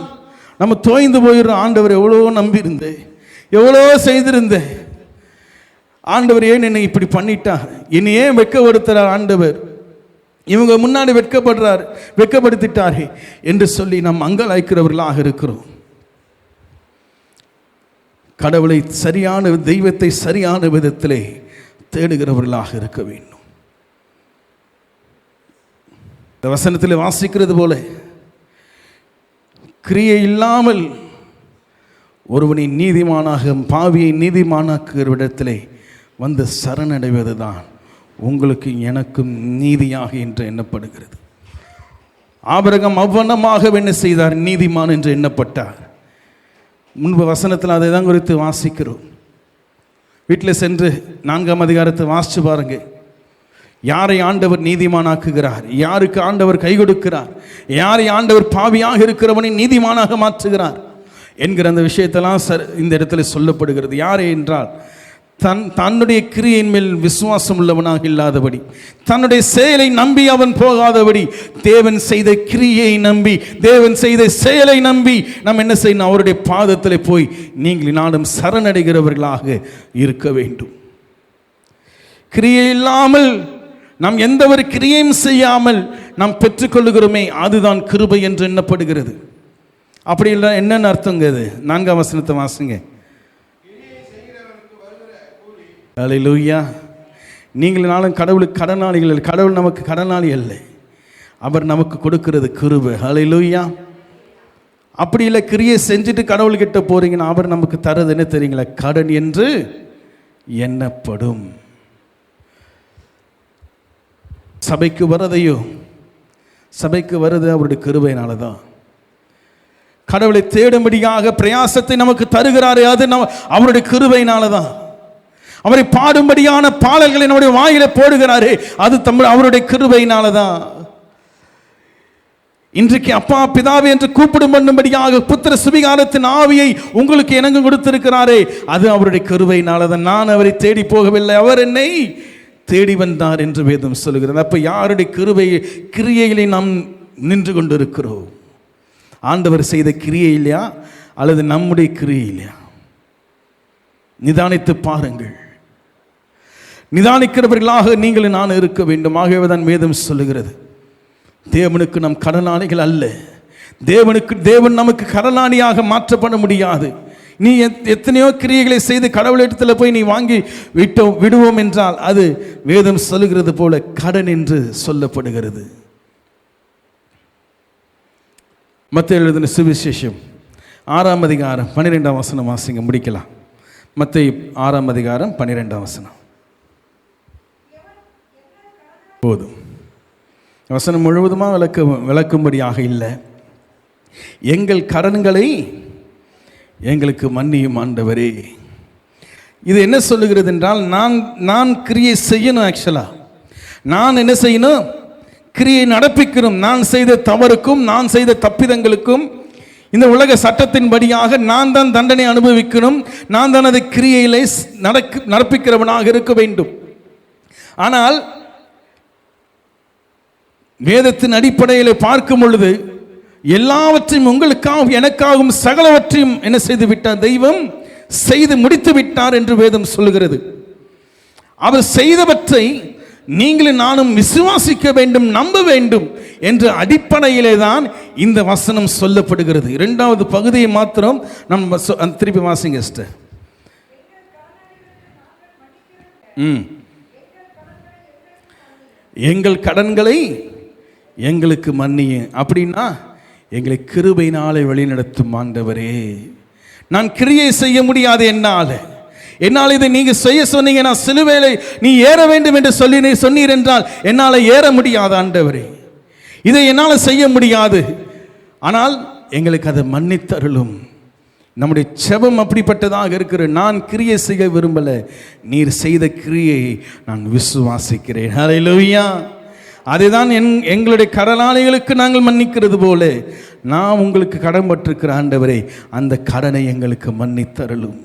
நம்ம தோய்ந்து போயிடுறோம். ஆண்டவர் எவ்வளோ நம்பியிருந்தேன், எவ்வளோ செய்திருந்தேன், ஆண்டவர் ஏன் என்னை இப்படி பண்ணிட்டார், என்னை ஏன் வெட்கப்படுத்துறார் ஆண்டவர், இவங்க முன்னாடி வெட்கப்படுத்திட்டாரே என்று சொல்லி நாம் அங்கலாய்க்கிறவர்களாக இருக்கிறோம். கடவுளை சரியான தெய்வத்தை சரியான விதத்திலே தேடுகிறவர்களாக இருக்க வேண்டும். இந்த வசனத்தில் வாசிக்கிறது போல கிரியை இல்லாமல் ஒருவனை நீதிமானாக பாவியை நீதிமானாக்குகிற இடத்திலே வந்து சரணடைவது தான் உங்களுக்கு எனக்கும் நீதியாக என்று எண்ணப்படுகிறது. ஆபிரகாம் அவ்வண்ணமாக என்ன செய்தார்? நீதிமான் என்று எண்ணப்பட்டார். முன்பு வசனத்தில் அதை தான் குறித்து வாசிக்கிறோம். வீட்டில் சென்று 4ஆம் அதிகாரத்தை வாசிச்சு பாருங்க. யாரை ஆண்டவர் நீதிமானாக்குகிறார், யாருக்கு ஆண்டவர் கை கொடுக்கிறார், யாரை ஆண்டவர் பாவியாக இருக்கிறவனை நீதிமானாக மாற்றுகிறார் என்கிற அந்த விஷயத்தெல்லாம் இந்த இடத்துல சொல்லப்படுகிறது. யாரை என்றால் தன்னுடைய கிரியின் மேல் விசுவாசம் உள்ளவனாக இல்லாதபடி, தன்னுடைய செயலை நம்பி அவன் போகாதபடி, தேவன் செய்த கிரியை நம்பி, தேவன் செய்த செயலை நம்பி நாம் என்ன செய்யணும்? அவருடைய பாதத்தில் போய் நீங்கள் நானும் சரணடைகிறவர்களாக இருக்க வேண்டும். கிரியை இல்லாமல் நாம் எந்த ஒரு கிரியையும் செய்யாமல் நாம் பெற்றுக்கொள்ளுகிறோமே அதுதான் கிருபை என்று எண்ணப்படுகிறது. அப்படி இல்லை என்னென்ன அர்த்தங்க? அது 4ஆம் வசனத்தை வாசிங்க. ஹல்லேலூயா. நீங்கள் நாளும் கடவுளுக்கு கடனாளிகள். கடவுள் நமக்கு கடனாளி அல்ல, அவர் நமக்கு கொடுக்கிறது கிருபை. ஹல்லேலூயா. அப்படி இல்லை கிரியை செஞ்சுட்டு கடவுள்கிட்ட போறீங்கன்னா அவர் நமக்கு தரது என்ன தெரியுங்களா? கடன் என்று எண்ணப்படும். சபைக்கு வரதையோ, சபைக்கு வருது அவருடைய கிருபையினால தான். கடவுளை தேடும்படியாக பிரயாசத்தை நமக்கு தருகிறாரே, அது அவருடைய கிருபையினால தான். அவரை பாடும்படியான பாடல்களை நம்முடைய வாயில போடுகிறாரே, அது அவருடைய கிருபையினால தான். இன்றைக்கு அப்பா பிதாவே என்று கூப்பிடும் பண்ணும்படியாக புத்திர சுவிகாரத்தின் ஆவியை உங்களுக்கு எனக்கு கொடுத்திருக்கிறாரே, அது அவருடைய கிருபையினால தான். நான் அவரை தேடி போகவில்லை, அவர் என்னை தேடி வந்தார் என்று வேதம் சொல்லுகிறது. அப்ப யாருடைய கிரியையிலே நாம் நின்று கொண்டிருக்கிறோம்? ஆண்டவர் செய்த கிரியை இல்லையா அல்லது நம்முடைய கிரியை இல்லையா? நிதானித்து பாருங்கள். நிதானிக்கிறவர்களாக நீங்கள் நான் இருக்க வேண்டும். ஆகவே தான் வேதம் சொல்லுகிறது, தேவனுக்கு நம் கடனாளிகள் அல்ல. தேவன் நமக்கு கடனாளியாக மாற்றப்பட முடியாது. நீ எத்தனையோ கிரியைகளை செய்து கடவுளிடத்தில் போய் நீ வாங்கி விடுவோம் என்றால் அது வேதம் சொல்லுகிறது போல கடன் என்று சொல்லப்படுகிறது. மத்தேயு எழுதின சுவிசேஷம் 6ஆம் அதிகாரம் 12ஆம் வசனம் வாசிங்க, முடிக்கலாம். மத்தேயு 6ஆம் அதிகாரம் 12ஆம் வசனம் போதும். வசனம் முழுவதுமாக விளக்கும்படியாக இல்லை. எங்கள் கடன்களை எங்களுக்கு மன்னியும் ஆண்டவரே. இது என்ன சொல்லுகிறது என்றால், நான் கிரியை செய்யணும். ஆக்சுவலாக நான் என்ன செய்யணும்? கிரியை நடப்பிக்கணும். நான் செய்த தவறுக்கும் நான் செய்த தப்பிதங்களுக்கும் இந்த உலக சட்டத்தின்படியாக நான் தான் தண்டனை அனுபவிக்கணும். நான் தான் அதை கிரியையிலே நடப்பிக்கிறவனாக இருக்க வேண்டும். ஆனால் வேதத்தின் அடிப்படையில் பார்க்கும் பொழுது எல்லாவற்றையும் உங்களுக்காகவும் எனக்காகவும் சகலவற்றையும் என்ன செய்து விட்டார்? தெய்வம் செய்து முடித்து விட்டார் என்று வேதம் சொல்லுகிறது. அவர் செய்தவற்றை நீங்களும் நானும் விசுவாசிக்க வேண்டும், நம்ப வேண்டும் என்ற அடிப்படையிலே தான் இந்த வசனம் சொல்லப்படுகிறது. இரண்டாவது பகுதியை மாத்திரம் நம்ம திருப்பி வாசிங்க சிஸ்டர். எங்கள் கடன்களை எங்களுக்கு மன்னிய அப்படின்னா எங்களை கிருபையினாலே வழிநடத்தும் ஆண்டவரே. நான் கிரியை செய்ய முடியாது என்னால் இதை நீங்க செய்ய சொன்னீங்க, நான் சிலுவையிலே நீ ஏற வேண்டும் என்று சொல்லி சொன்னீர் என்றால் என்னால் ஏற முடியாது ஆண்டவரே, இதை என்னால் செய்ய முடியாது. ஆனால் எங்களுக்கு அதை மன்னித்தருளும். நம்முடைய செபம் அப்படிப்பட்டதாக இருக்கிற. நான் கிரியை செய்ய விரும்பல, நீர் செய்த கிரியை நான் விசுவாசிக்கிறேன். ஹல்லேலூயா. அதுதான் எங்களுடைய கடனாளிகளுக்கு நாங்கள் மன்னிக்கிறது போல நான் உங்களுக்கு கடன் பட்டிருக்கிற ஆண்டவரே, அந்த கடனை எங்களுக்கு மன்னித்தருளும்.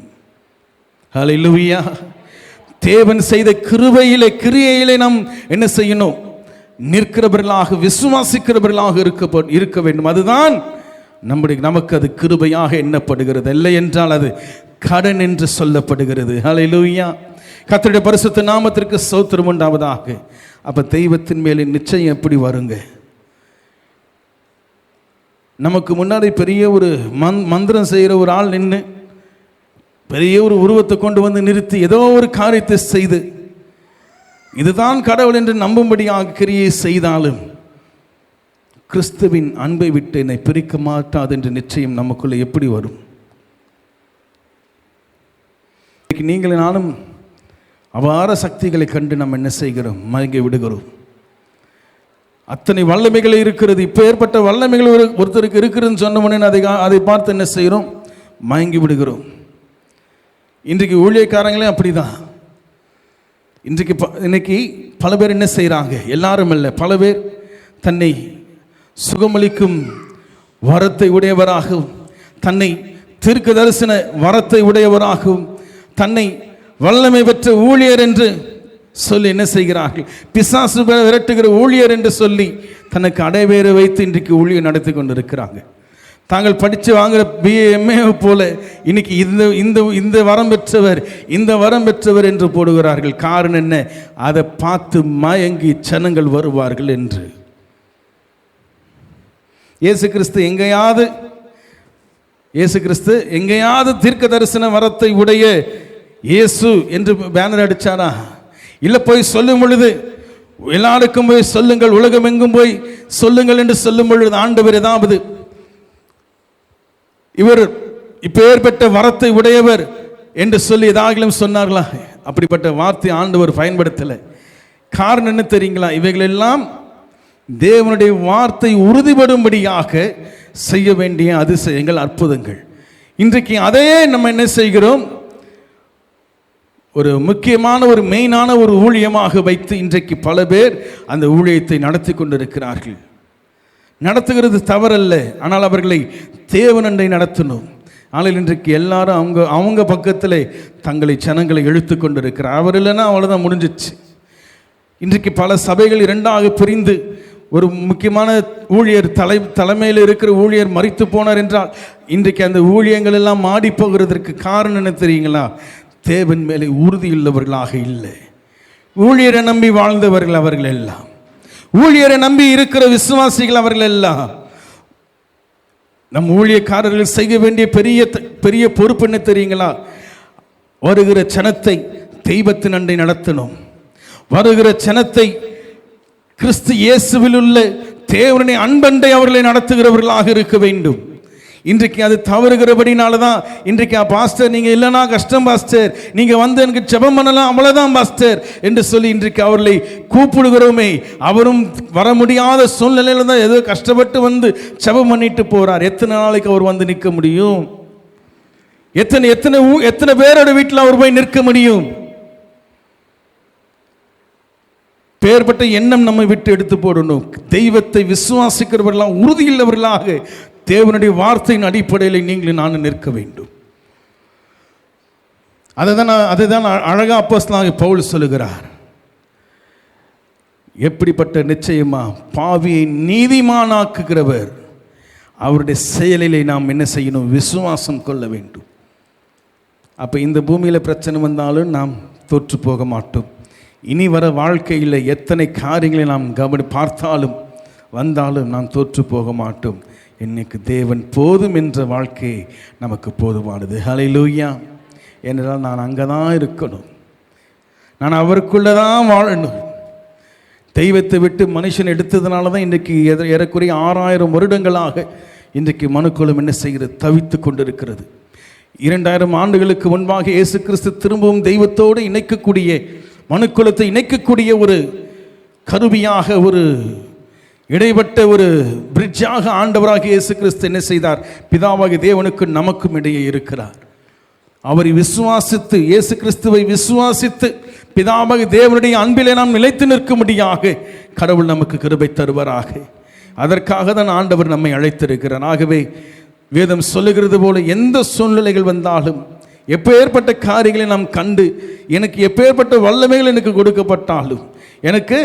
ஹல்லேலூயா. தேவன் செய்த கிரியையிலே நாம் என்ன செய்யணும்? நிற்கிறவர்களாக விசுவாசிக்கிறவர்களாக இருக்க வேண்டும். அதுதான் நமக்கு அது கிருபையாக எண்ணப்படுகிறது. இல்லை என்றால் அது கடன் என்று சொல்லப்படுகிறது. ஹல்லேலூயா. கர்த்தருடைய பரிசுத்த நாமத்திற்கு ஸ்தோத்திரம் உண்டாவதாக. அப்ப தெய்வத்தின் மேலே நிச்சயம் எப்படி வருங்க? நமக்கு முன்னாடி பெரிய ஒரு மந்திரம் செய்கிற ஒரு ஆள் நின்று பெரிய ஒரு உருவத்தை கொண்டு வந்து நிறுத்தி ஏதோ ஒரு காரியத்தை செய்து இதுதான் கடவுள் என்று நம்பும்படியாக கிரியை செய்தாலும் கிறிஸ்துவின் அன்பை விட்டு என்னை பிரிக்க மாட்டாது என்ற நிச்சயம் நமக்குள்ள எப்படி வரும்? நீங்கள் நானும் அபார சக்திகளை கண்டு நம்ம என்ன செய்கிறோம்? மயங்கி விடுகிறோம். அத்தனை வல்லமைகள் இருக்கிறது. இப்போ ஏற்பட்ட வல்லமைகள் ஒருத்தருக்கு இருக்குதுன்னு சொன்ன உடனே அதை பார்த்து என்ன செய்கிறோம்? மயங்கி விடுகிறோம். இன்றைக்கு ஊழியக்காரங்களே அப்படிதான். இன்னைக்கு பல பேர் என்ன செய்கிறாங்க? எல்லாரும் இல்லை, பல பேர் தன்னை சுகமளிக்கும் வரத்தை உடையவராகவும், தன்னை தீர்க்க தரிசன வரத்தை உடையவராகவும், தன்னை வல்லமை பெற்ற ஊழியர் என்று சொல்லி என்ன செய்கிறார்கள்? பிசாசு விரட்டுகிற ஊழியர் என்று சொல்லி தனக்கு அடைவேறு வைத்து இன்றைக்கு ஊழியர் நடத்தி கொண்டு இருக்கிறாங்க. தாங்கள் படித்து வாங்குகிற BA MA போல இன்னைக்கு இந்த வரம் பெற்றவர், இந்த வரம் பெற்றவர் என்று போடுகிறார்கள். காரணம் என்ன? அதை பார்த்து மயங்கி ஜனங்கள் வருவார்கள் என்று. இயேசு கிறிஸ்து எங்கேயாவது தீர்க்க தரிசன வரத்தை உடைய இயேசு என்று பேனர் அடிச்சாரா? இல்லை, போய் சொல்லும் பொழுது எல்லாருக்கும் போய் சொல்லுங்கள், உலகம் எங்கும் போய் சொல்லுங்கள் என்று சொல்லும் பொழுது ஆண்டவர் ஏதாவது இவர் இப்பேற்பட்ட வரத்தை உடையவர் என்று சொல்லி ஏதாகிலும் சொன்னார்களா? அப்படிப்பட்ட வார்த்தை ஆண்டவர் பயன்படுத்தலை. காரணம் என்ன தெரியுங்களா? இவைகள் எல்லாம் தேவனுடைய வார்த்தை உறுதிப்படும்படியாக செய்ய வேண்டிய அதிசயங்கள், அற்புதங்கள். இன்றைக்கு அதையே நம்ம என்ன செய்கிறோம்? ஒரு முக்கியமான ஒரு மெயினான ஒரு ஊழியமாக வைத்து இன்றைக்கு பல பேர் அந்த ஊழியத்தை நடத்தி கொண்டிருக்கிறார்கள். நடத்துகிறது தவறல்ல, ஆனால் அவர்களை தேவனண்டை நடத்தணும். ஆனால் இன்றைக்கு எல்லாரும் அவங்க பக்கத்தில் தங்களை ஜனங்களை இழுத்து கொண்டிருக்கிறார். அவர் இல்லைன்னா அவ்வளோதான், முடிஞ்சிச்சு. இன்றைக்கு பல சபைகள் இரண்டாக பிரிந்து ஒரு முக்கியமான ஊழியர் தலைமையில் இருக்கிற ஊழியர் மரித்து போனார் என்றால் இன்றைக்கு அந்த ஊழியங்கள் எல்லாம் மாடி போகிறதற்கு காரணம் என்ன தெரியுங்களா? தேவன் மேலே உறுதி உள்ளவர்களாக இல்லை. ஊழியரை நம்பி வாழ்ந்தவர்கள் அவர்கள் எல்லாம், ஊழியரை நம்பி இருக்கிற விசுவாசிகள் அவர்கள் எல்லாம். நம் ஊழியக்காரர்கள் செய்ய வேண்டிய பெரிய பொறுப்பு என்ன தெரியுங்களா? வருகிற ஜனத்தை தெய்வத்தின் அண்டை நடத்தணும். வருகிற ஜனத்தை கிறிஸ்து இயேசுவில் உள்ள தேவனுடைய அன்பண்டை அவர்களை நடத்துகிறவர்களாக இருக்க வேண்டும். இன்றைக்கு அது தவறுகிறபடினால தான் இன்றைக்கு பாஸ்டர் நீங்கள் இல்லைனா கஷ்டம் பாஸ்டர், நீங்கள் வந்து எனக்கு ஜெபம் பண்ணலாம் அவ்வளோதான் பாஸ்டர் என்று சொல்லி இன்றைக்கு அவர்களை கூப்பிடுகிறோமே. அவரும் வர முடியாத சூழ்நிலையில் தான் ஏதோ கஷ்டப்பட்டு வந்து ஜெபம் பண்ணிட்டு போகிறார். எத்தனை நாளைக்கு அவர் வந்து நிற்க முடியும்? எத்தனை பேரோட வீட்டில் அவர் போய் நிற்க முடியும்? பேர்பட்ட எண்ணம் நம்மை விட்டு எடுத்து போடணும். தெய்வத்தை விசுவாசிக்கிறவர்களாக உறுதியுள்ளவர்களாக தேவனுடைய வார்த்தையின் அடிப்படையில் நீங்களும் நானும் நிற்க வேண்டும். அதுதான் அழகா அப்போஸ்தலனாகிய பவுல் சொல்லுகிறார். எப்படிப்பட்ட நிச்சயமா? பாவியை நீதிமானாக்குகிறவர். அவருடைய செயலிலே நாம் என்ன செய்யணும்? விசுவாசம் கொள்ள வேண்டும். அப்போ இந்த பூமியில் பிரச்சனை வந்தாலும் நாம் தோற்று போக மாட்டோம். இனி வர வாழ்க்கையில் எத்தனை காரியங்களை நாம் பார்த்தாலும் வந்தாலும் நாம் தோற்று போக மாட்டோம். இன்னைக்கு தேவன் போதும் என்ற வாழ்க்கை நமக்கு போதுமானது. ஹல்லேலூயா. என்றால் நான் அங்கே தான் இருக்கணும், நான் அவருக்குள்ளே தான் வாழணும். தெய்வத்தை விட்டு மனுஷன் எடுத்ததுனால தான் இன்றைக்கு ஏறக்குறைய 6000 வருடங்களாக இன்றைக்கு மனுக்குலம் என்ன செய்கிறது? தவித்து கொண்டிருக்கிறது. 2000 ஆண்டுகளுக்கு முன்பாக இயேசு கிறிஸ்து திரும்பவும் தெய்வத்தோடு இணைக்கக்கூடிய, மனுக்குலத்தை இணைக்கக்கூடிய ஒரு கருவியாக, ஒரு இடைப்பட்ட ஒரு பிரிட்ஜாக ஆண்டவராக இயேசு கிறிஸ்து என்ன செய்தார்? பிதாவாகிய தேவனுக்கு நமக்கும் இடையே இருக்கிறார். அவரை விசுவாசித்து, இயேசு கிறிஸ்துவை விசுவாசித்து பிதாவாகிய தேவனுடைய அன்பிலே நாம் நிலைத்து நிற்கும்படியாக கடவுள் நமக்கு கிருபை தருவாராக. அதற்காக தான் ஆண்டவர் நம்மை அழைத்திருக்கிறார். ஆகவே வேதம் சொல்லுகிறது போல எந்த சூழ்நிலைகள் வந்தாலும், எப்பேற்பட்ட காரியங்களை நாம் கண்டு, எனக்கு எப்பேற்பட்ட வல்லமைகள் எனக்கு கொடுக்கப்பட்டாலும், எனக்கு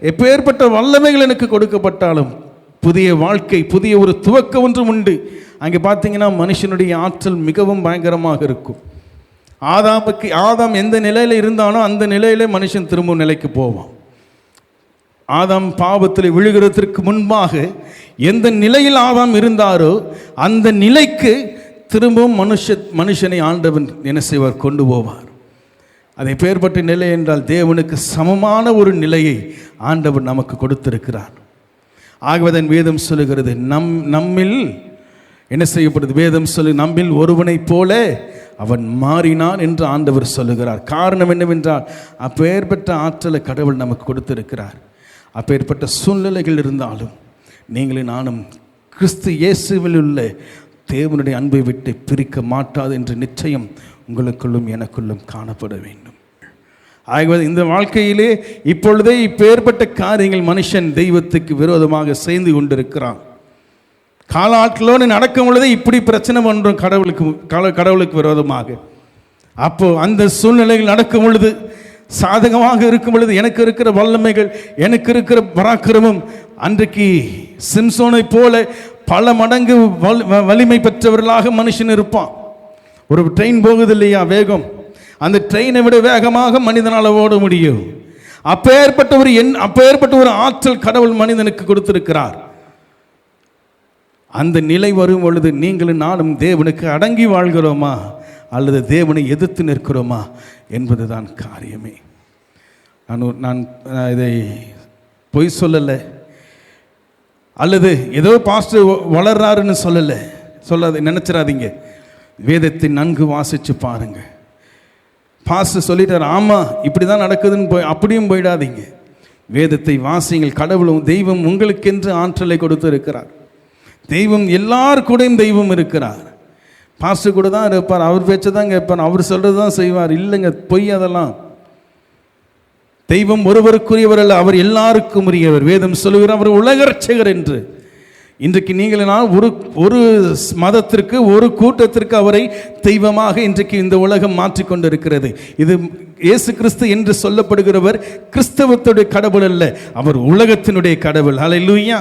எப்பேற்பட்ட வல்லமைகள் எனக்கு கொடுக்கப்பட்டாலும், புதிய வாழ்க்கை, புதிய ஒரு துவக்கம் ஒன்றும் உண்டு. அங்கே பார்த்தீங்கன்னா மனுஷனுடைய ஆற்றல் மிகவும் பயங்கரமாக இருக்கும். ஆதாம் எந்த நிலையில் இருந்தானோ அந்த நிலையிலே மனுஷன் திரும்ப நிலைக்கு போவான். ஆதாம் பாவத்தில் விழுகிறதற்கு முன்பாக எந்த நிலையில் ஆதாம் இருந்தாரோ அந்த நிலைக்கு திரும்பவும் மனுஷனை ஆண்டவன் என்ன செய்வார்? கொண்டு போவார். அதை பெயர்பட்ட நிலை என்றால் தேவனுக்கு சமமான ஒரு நிலையை ஆண்டவன் நமக்கு கொடுத்திருக்கிறார். ஆகவே வேதம் சொல்லுகிறது, நம்மில் என்ன செய்யப்படுது? வேதம் சொல்லு, நம்மில் ஒருவனைப் போல அவன் மாறினான் என்று ஆண்டவர் சொல்லுகிறார். காரணம் என்னவென்றால் அப்பேற்பட்ட ஆற்றலை கடவுள் நமக்கு கொடுத்திருக்கிறார். அப்பேற்பட்ட சூழ்நிலைகள் இருந்தாலும் நீங்களும் நானும் கிறிஸ்து இயேசுவில் உள்ள தேவனுடைய அன்பை விட்டு பிரிக்க மாட்டாது என்ற நிச்சயம் உங்களுக்குள்ளும் எனக்குள்ளும் காணப்பட வேண்டும். ஆகவே இந்த வாழ்க்கையிலே இப்பொழுதே இப்பேற்பட்ட காரியங்கள் மனுஷன் தெய்வத்துக்கு விரோதமாக செய்து கொண்டிருக்கிறான். காலாட்களோடு நடக்கும் பொழுதே இப்படி பிரச்சனை பண்ணுறோம் கடவுளுக்கு விரோதமாக. அப்போ அந்த சூழ்நிலைகள் நடக்கும் பொழுது, சாதகமாக இருக்கும் பொழுது, எனக்கு இருக்கிற வல்லமைகள், எனக்கு இருக்கிற பராக்கிரமம் அன்றைக்கு சிம்சோனை போல பல மடங்கு வலிமை பெற்றவர்களாக மனுஷன் இருப்பான். ஒரு ட்ரெயின் போகுது இல்லையா, வேகம், அந்த ட்ரெயினை விட வேகமாக மனிதனால் ஓட முடியும். அப்பேற்பட்ட ஒரு ஆற்றல் கடவுள் மனிதனுக்கு கொடுத்திருக்கிறார். அந்த நிலை வரும் பொழுது நீங்களும் நானும் தேவனுக்கு அடங்கி வாழ்கிறோமா அல்லது தேவனை எதிர்த்து நிற்கிறோமா என்பதுதான் காரியமே. நான் இதை பொய் சொல்லலை, அல்லது ஏதோ பாஸ்டர் வளர்றாருன்னு சொல்லாது நினைச்சிடாதீங்க. வேதத்தை நன்கு வாசித்து பாருங்க. பாஸ்டர் சொல்லிட்டார், ஆமாம் இப்படி தான் நடக்குதுன்னு அப்படியும் போயிடாதீங்க. வேதத்தை வாசியுங்கள். கடவுளும் தெய்வம் உங்களுக்கென்று ஆற்றலை கொடுத்து இருக்கிறார். தெய்வம் எல்லார் கூடயும் தெய்வம் இருக்கிறார். பாஸ்டர் கூட தான் இருப்பார், அவர் பேச்சை தான் கேட்பார், அவர் சொல்கிறது தான் செய்வார். இல்லைங்க, பொய் அதெல்லாம். தெய்வம் ஒருவருக்குரியவர் அல்ல, அவர் எல்லாருக்கும் உரியவர். வேதம் சொல்லுகிறார் அவர் உலகரட்சகர் என்று. இன்றைக்கு நீங்கள் ஒரு மதத்திற்கு, ஒரு கூட்டத்திற்கு அவரை தெய்வமாக இன்றைக்கு இந்த உலகம் மாற்றிக்கொண்டிருக்கிறது. இது இயேசு கிறிஸ்து என்று சொல்லப்படுகிறவர் கிறிஸ்தவத்துடைய கடவுள் அல்ல, அவர் உலகத்தினுடைய கடவுள். ஹல்லேலூயா.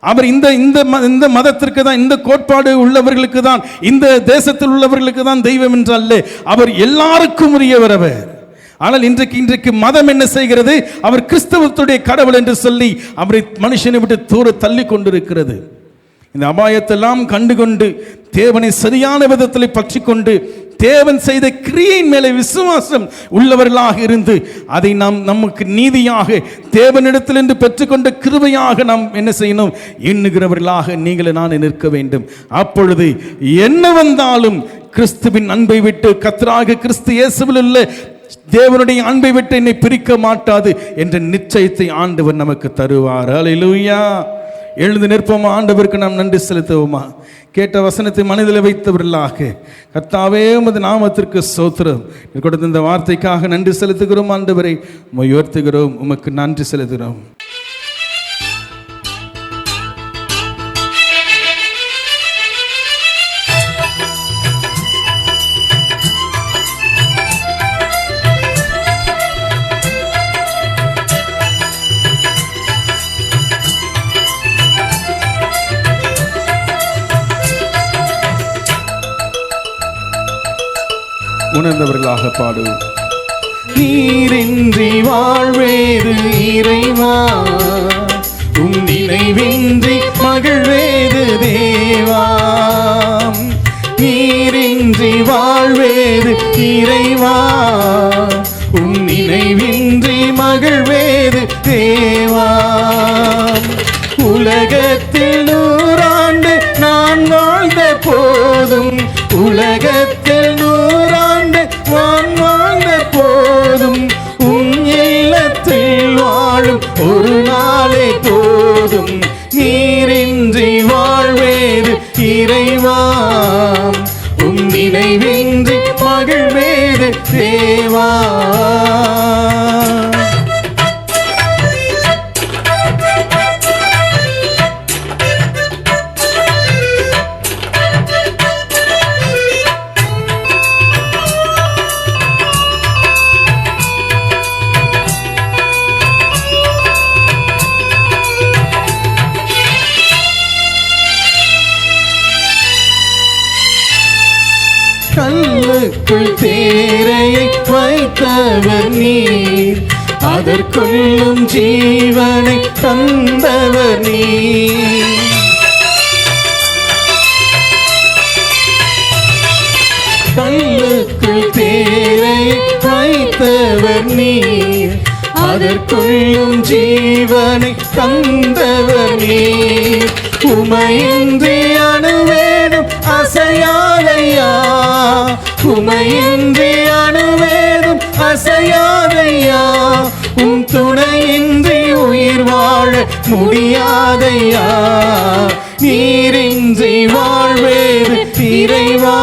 அவர் இந்த மதத்திற்கு தான், இந்த கோட்பாடு உள்ளவர்களுக்கு தான், இந்த தேசத்தில் உள்ளவர்களுக்கு தான் தெய்வம் என்றல்ல, அவர் எல்லாருக்கும் உரியவர் அவர். ஆனால் இன்றைக்கு மதம் என்ன செய்கிறது? அவர் கிறிஸ்தவத்துடைய கடவுள் என்று சொல்லி அவரை மனுஷனை விட்டு தூர தள்ளி கொண்டிருக்கிறது. இந்த அபாயத்தெல்லாம் கண்டுகொண்டு தேவனை சரியான விதத்தில் பற்றி கொண்டு தேவன் செய்த கிரியையின் மேலே விசுவாசம் உள்ளவர்களாக இருந்து அதை நமக்கு நீதியாக தேவனிடத்தில் என்று பெற்றுக்கொண்ட கிருபையாக நாம் என்ன செய்யணும்? எண்ணுகிறவர்களாக நீங்கள் நான் நிற்க வேண்டும். அப்பொழுது என்ன வந்தாலும் கிறிஸ்துவின் அன்பை விட்டு, கர்த்தராகிய கிறிஸ்து இயேசுவில் உள்ள தேவனுடைய அன்பை விட்டு என்னை பிரிக்க மாட்டாது என்ற நிச்சயத்தை ஆண்டவர் நமக்கு தருவார். ஹல்லேலூயா. எழுந்து நிற்போமா? ஆண்டவருக்கு நாம் நன்றி செலுத்துவோமா? கேட்ட வசனத்தை மனதில் வைத்தவர்களாக, கர்த்தாவே உமது நாமத்திற்கு ஸ்தோத்திரம். கொடுத்த இந்த வார்த்தைக்காக நன்றி செலுத்துகிறோம். ஆண்டவரை உம்மை உயர்த்துகிறோம், உமக்கு நன்றி செலுத்துகிறோம். உணர்ந்தவர்களாக பாடுவோம். நீரின்றி வாழ்வேது இறைவா, உம் நினைவின்றி மகிழ்வேது தேவா. நீரின்றி வாழ்வேது இறைவா, உம் நினைவின்றி மகிழ்வேது தேவா. உலகத்தில் 100 ஆண்டு நான் வாழ்ந்த போதும், உலகத்தில் 100 ஆண்டு நான் வாழ்ந்த போதும், உன் இல்லத்தில் வாழும் ஒரு நாளே போதும். நீரின்றி வாழ்வேது இறைவா, உன் நினைவின்றி மகிழ்வேது தேவா. கல்லுக்குள் தேரையை வைத்தவர் நீர், அதற்குள்ளும் ஜீவனை தந்தவர் நீர். கல்லுக்குள் தேரையை வைத்தவர் நீர், அதற்குள்ளும் ஜீவனை தந்தவர் நீர். உமையின்றி அணுவேனும் அசையாதையா, உமையின்றி அணுவேனும் அசையாதையா. உம் துணையின்றி உயிர் வாழ முடியாதையா. நீரின்றி வாழ்வேது இறைவா,